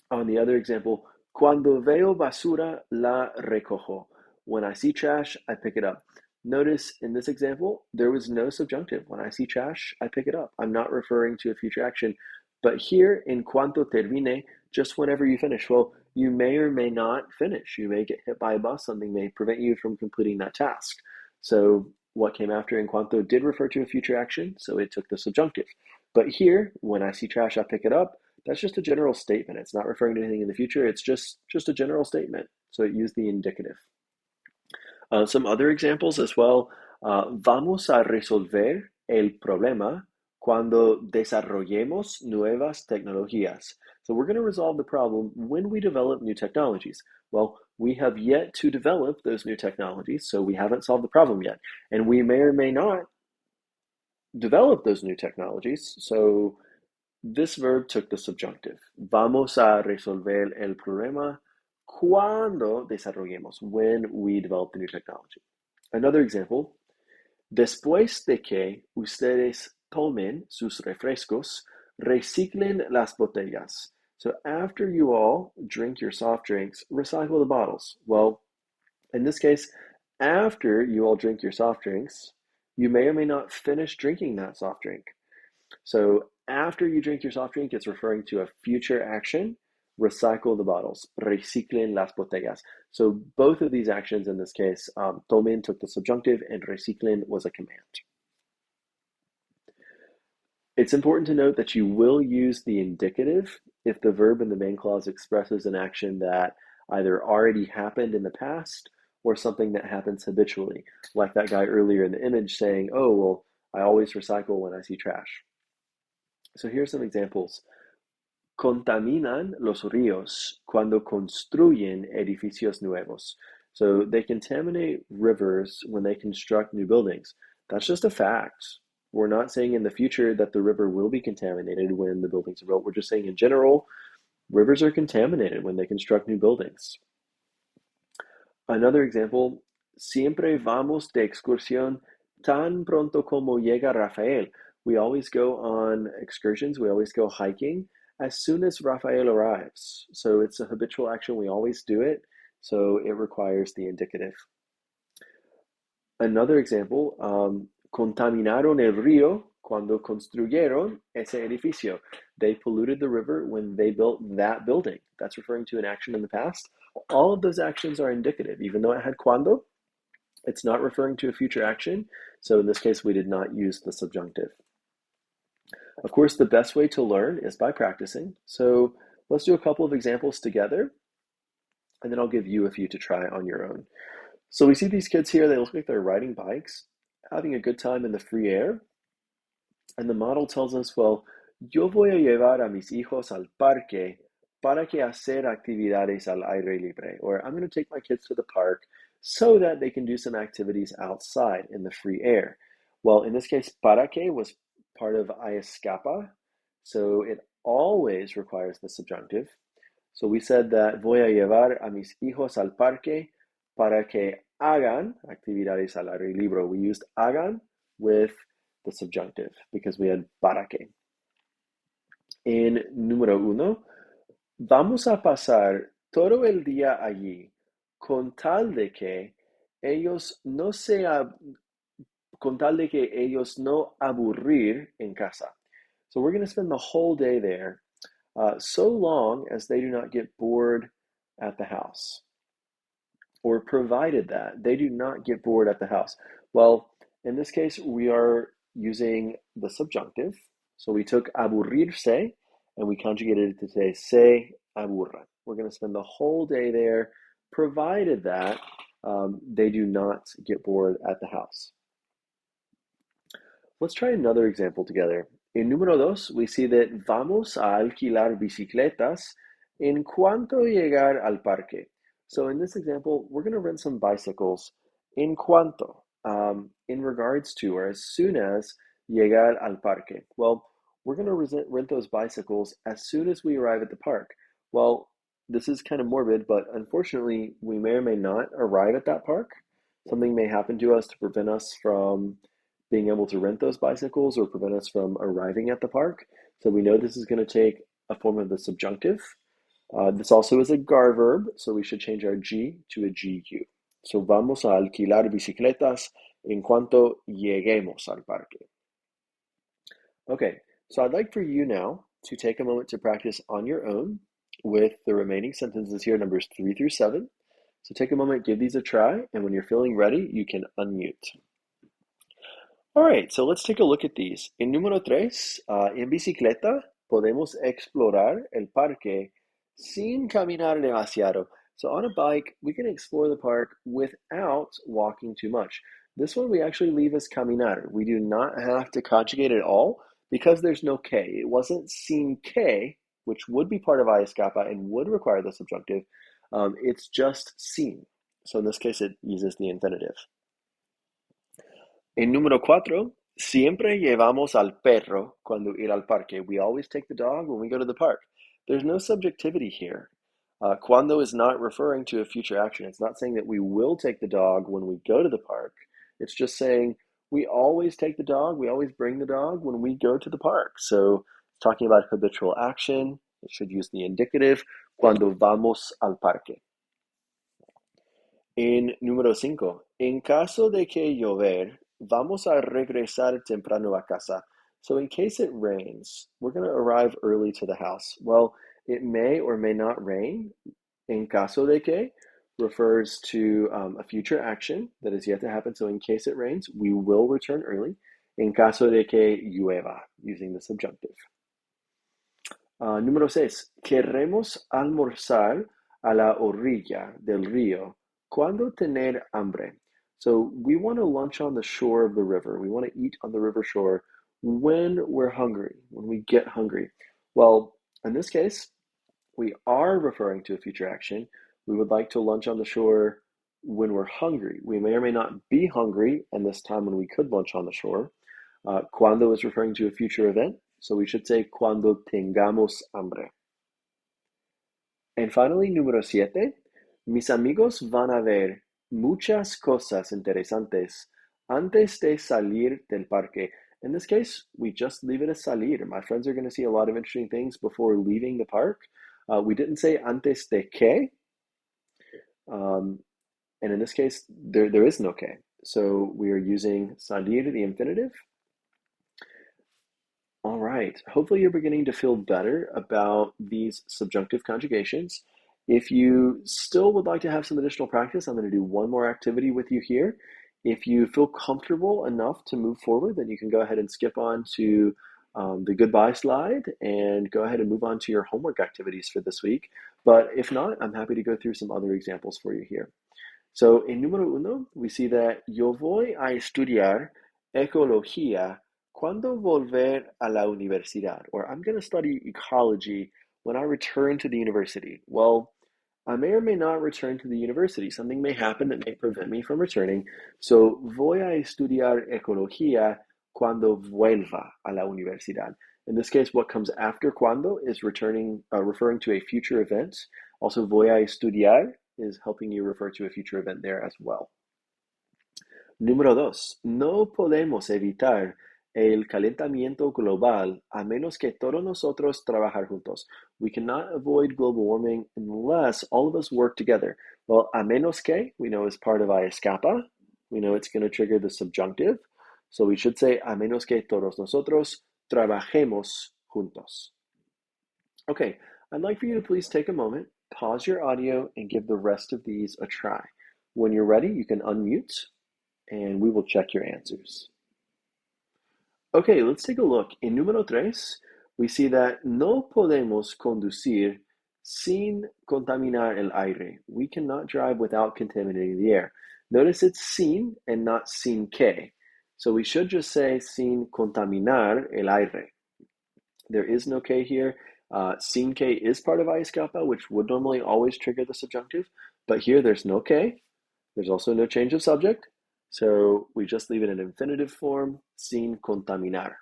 On the other example, cuando veo basura, la recojo. When I see trash, I pick it up. Notice in this example, there was no subjunctive. When I see trash, I pick it up. I'm not referring to a future action. But here, en cuanto termine, just whenever you finish. Well, you may or may not finish. You may get hit by a bus. Something may prevent you from completing that task. So what came after en cuanto did refer to a future action, so it took the subjunctive. But here, when I see trash, I pick it up. That's just a general statement. It's not referring to anything in the future. It's just a general statement. So it used the indicative. Some other examples as well. Vamos a resolver el problema cuando desarrollemos nuevas tecnologías. So we're going to resolve the problem when we develop new technologies. Well, we have yet to develop those new technologies, so we haven't solved the problem yet. And we may or may not develop those new technologies, so this verb took the subjunctive. Vamos a resolver el problema cuando desarrollemos, when we develop the new technology. Another example, después de que ustedes tomen sus refrescos, reciclen las botellas. So after you all drink your soft drinks, recycle the bottles. Well, in this case, after you all drink your soft drinks, you may or may not finish drinking that soft drink. So after you drink your soft drink, it's referring to a future action. Recycle the bottles. Reciclen las botellas. So both of these actions in this case, tomen took the subjunctive and reciclen was a command. It's important to note that you will use the indicative if the verb in the main clause expresses an action that either already happened in the past or something that happens habitually, like that guy earlier in the image saying, oh, well, I always recycle when I see trash. So here's some examples. Contaminan los ríos cuando construyen edificios nuevos. So they contaminate rivers when they construct new buildings. That's just a fact. We're not saying in the future that the river will be contaminated when the buildings are built. We're just saying in general, rivers are contaminated when they construct new buildings. Another example, siempre vamos de excursión tan pronto como llega Rafael. We always go on excursions, we always go hiking as soon as Rafael arrives. So it's a habitual action, we always do it, so it requires the indicative. Another example, contaminaron el río cuando construyeron ese edificio. They polluted the river when they built that building. That's referring to an action in the past. All of those actions are indicative. Even though it had cuando, it's not referring to a future action. So in this case, we did not use the subjunctive. Of course, the best way to learn is by practicing. So let's do a couple of examples together, and then I'll give you a few to try on your own. So we see these kids here, they look like they're riding bikes, having a good time in the free air. And the model tells us, well, yo voy a llevar a mis hijos al parque para que hacer actividades al aire libre. Or I'm going to take my kids to the park so that they can do some activities outside in the free air. Well, in this case, para que was part of I escapa, so it always requires the subjunctive. So we said that voy a llevar a mis hijos al parque para que hagan actividades al aire libre. We used hagan with the subjunctive because we had para que. En número uno, vamos a pasar todo el día allí con tal de que ellos no se con tal de que ellos no aburrir en casa. So we're going to spend the whole day there, so long as they do not get bored at the house, or provided that they do not get bored at the house. Well, in this case, we are using the subjunctive. So we took aburrirse and we conjugated it to say se aburra. We're going to spend the whole day there, provided that they do not get bored at the house. Let's try another example together. En número dos, we see that vamos a alquilar bicicletas en cuanto llegar al parque. So in this example, we're going to rent some bicycles en cuanto, in regards to, or as soon as llegar al parque. Well, we're going to rent those bicycles as soon as we arrive at the park. Well, this is kind of morbid, but unfortunately, we may or may not arrive at that park. Something may happen to us to prevent us from being able to rent those bicycles or prevent us from arriving at the park. So we know this is going to take a form of the subjunctive. This also is a gar verb, so we should change our G to a GU. So vamos a alquilar bicicletas en cuanto lleguemos al parque. Okay, so I'd like for you now to take a moment to practice on your own with the remaining sentences here, numbers 3 through 7. So take a moment, give these a try, and when you're feeling ready, you can unmute. All right, so let's take a look at these. En número 3, en bicicleta podemos explorar el parque sin caminar demasiado. So on a bike, we can explore the park without walking too much. This one we actually leave as caminar. We do not have to conjugate at all because there's no K. It wasn't sin que, which would be part of I escapa and would require the subjunctive. It's just sin. So in this case, it uses the infinitive. En número 4, siempre llevamos al perro cuando ir al parque. We always take the dog when we go to the park. There's no subjectivity here. Cuando is not referring to a future action. It's not saying that we will take the dog when we go to the park. It's just saying we always take the dog, we always bring the dog when we go to the park. So it's talking about habitual action. It should use the indicative, cuando vamos al parque. En número 5, en caso de que llover, vamos a regresar temprano a casa. So in case it rains, we're going to arrive early to the house. Well, it may or may not rain. En caso de que refers to a future action that is yet to happen. So in case it rains, we will return early. En caso de que llueva, using the subjunctive. Número 6, queremos almorzar a la orilla del río cuando tener hambre. So we want to lunch on the shore of the river. We want to eat on the river shore when we're hungry, when we get hungry. Well, in this case, we are referring to a future action. We would like to lunch on the shore when we're hungry. We may or may not be hungry in this time when we could lunch on the shore. Cuando is referring to a future event, so we should say cuando tengamos hambre. And finally, número 7, mis amigos van a ver muchas cosas interesantes antes de salir del parque. In this case, we just leave it as salir. My friends are going to see a lot of interesting things before leaving the park. We didn't say antes de que, um, and in this case, there is no que. So we are using salir, the infinitive. All right. Hopefully you're beginning to feel better about these subjunctive conjugations. If you still would like to have some additional practice, I'm going to do one more activity with you here. If you feel comfortable enough to move forward, then you can go ahead and skip on to the goodbye slide and go ahead and move on to your homework activities for this week. But if not, I'm happy to go through some other examples for you here. So in número uno, we see that yo voy a estudiar ecología cuando volver a la universidad, or I'm going to study ecology when I return to the university. Well, I may or may not return to the university. Something may happen that may prevent me from returning. So, voy a estudiar ecología cuando vuelva a la universidad. In this case, what comes after cuando is referring to a future event. Also, voy a estudiar is helping you refer to a future event there as well. Número dos, no podemos evitar el calentamiento global a menos que todos nosotros trabajar juntos. We cannot avoid global warming unless all of us work together. Well, a menos que, we know is part of I escapa. We know it's going to trigger the subjunctive. So we should say a menos que todos nosotros trabajemos juntos. Okay, I'd like for you to please take a moment, pause your audio, and give the rest of these a try. When you're ready, you can unmute and we will check your answers. Okay, let's take a look. In número tres, we see that no podemos conducir sin contaminar el aire. We cannot drive without contaminating the air. Notice it's sin and not sin que. So we should just say sin contaminar el aire. There is no que here. Sin que is part of I escapa, which would normally always trigger the subjunctive, but here there's no que. There's also no change of subject, so we just leave it in infinitive form, sin contaminar.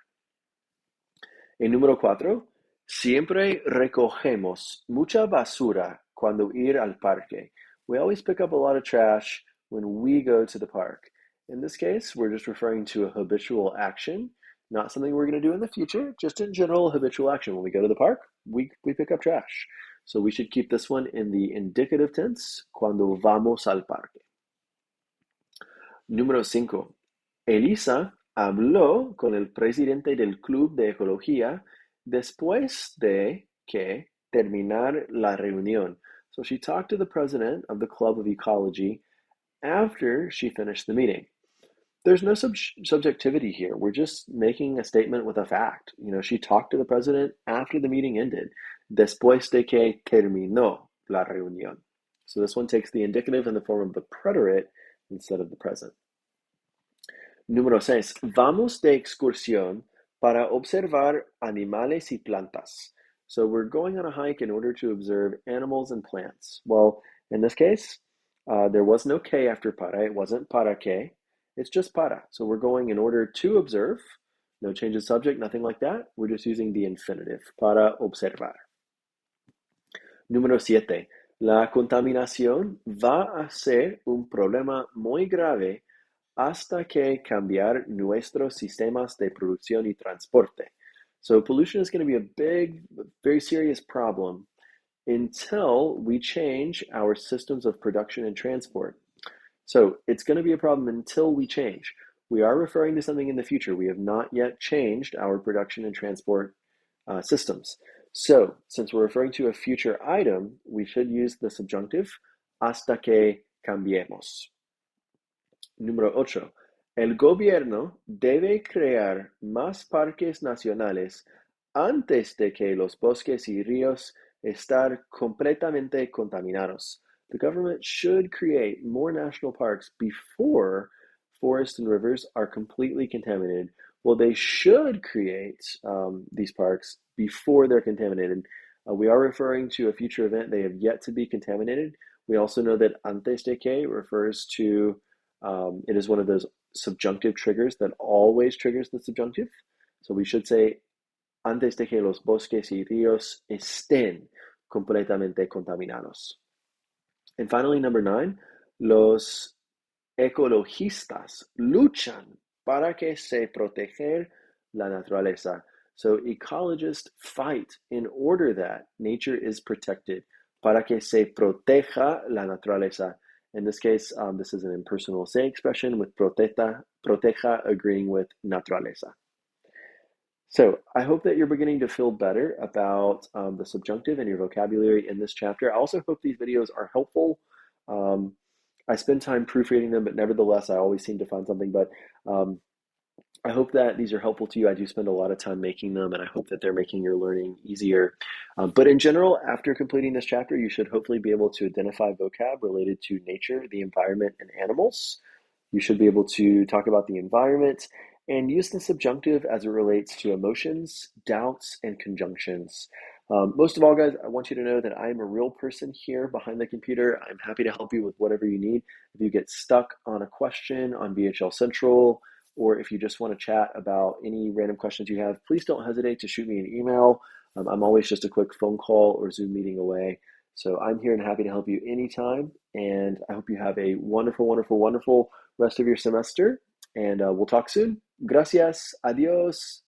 En número cuatro, siempre recogemos mucha basura cuando ir al parque. We always pick up a lot of trash when we go to the park. In this case, we're just referring to a habitual action, not something we're going to do in the future, just in general habitual action. When we go to the park, we pick up trash. So we should keep this one in the indicative tense, cuando vamos al parque. Número 5. Elisa habló con el presidente del Club de Ecología después de que terminar la reunión. So she talked to the president of the Club of Ecology after she finished the meeting. There's no subjectivity here. We're just making a statement with a fact. You know, she talked to the president after the meeting ended. Después de que terminó la reunión. So this one takes the indicative in the form of the preterite instead of the present. Número 6. Vamos de excursión para observar animales y plantas. So we're going on a hike in order to observe animals and plants. Well, in this case, there was no que after para. It wasn't para que. It's just para. So we're going in order to observe. No change of subject, nothing like that. We're just using the infinitive, para observar. Número 7. La contaminación va a ser un problema muy grave hasta que cambiar nuestros sistemas de producción y transporte. So pollution is going to be a big, very serious problem until we change our systems of production and transport. So it's going to be a problem until we change. We are referring to something in the future. We have not yet changed our production and transport systems. So since we're referring to a future item, we should use the subjunctive hasta que cambiemos. Número 8. El gobierno debe crear más parques nacionales antes de que los bosques y ríos estar completamente contaminados. The government should create more national parks before forests and rivers are completely contaminated. Well, they should create these parks before they're contaminated. We are referring to a future event. They have yet to be contaminated. We also know that antes de que refers to it is one of those subjunctive triggers that always triggers the subjunctive. So we should say, antes de que los bosques y ríos estén completamente contaminados. And finally, number 9, los ecologistas luchan para que se proteger la naturaleza. So ecologists fight in order that nature is protected. Para que se proteja la naturaleza. In this case, this is an impersonal say expression with proteja agreeing with naturaleza. So I hope that you're beginning to feel better about the subjunctive and your vocabulary in this chapter. I also hope these videos are helpful. Um, I spend time proofreading them, but nevertheless, I always seem to find something. But um, I hope that these are helpful to you. I do spend a lot of time making them, and I hope that they're making your learning easier. But in general, after completing this chapter, you should hopefully be able to identify vocab related to nature, the environment, and animals. You should be able to talk about the environment and use the subjunctive as it relates to emotions, doubts, and conjunctions. Most of all, guys, I want you to know that I'm a real person here behind the computer. I'm happy to help you with whatever you need. If you get stuck on a question on VHL Central, or if you just want to chat about any random questions you have, please don't hesitate to shoot me an email. I'm always just a quick phone call or Zoom meeting away. So I'm here and happy to help you anytime. And I hope you have a wonderful, wonderful, wonderful rest of your semester. And we'll talk soon. Gracias. Adios.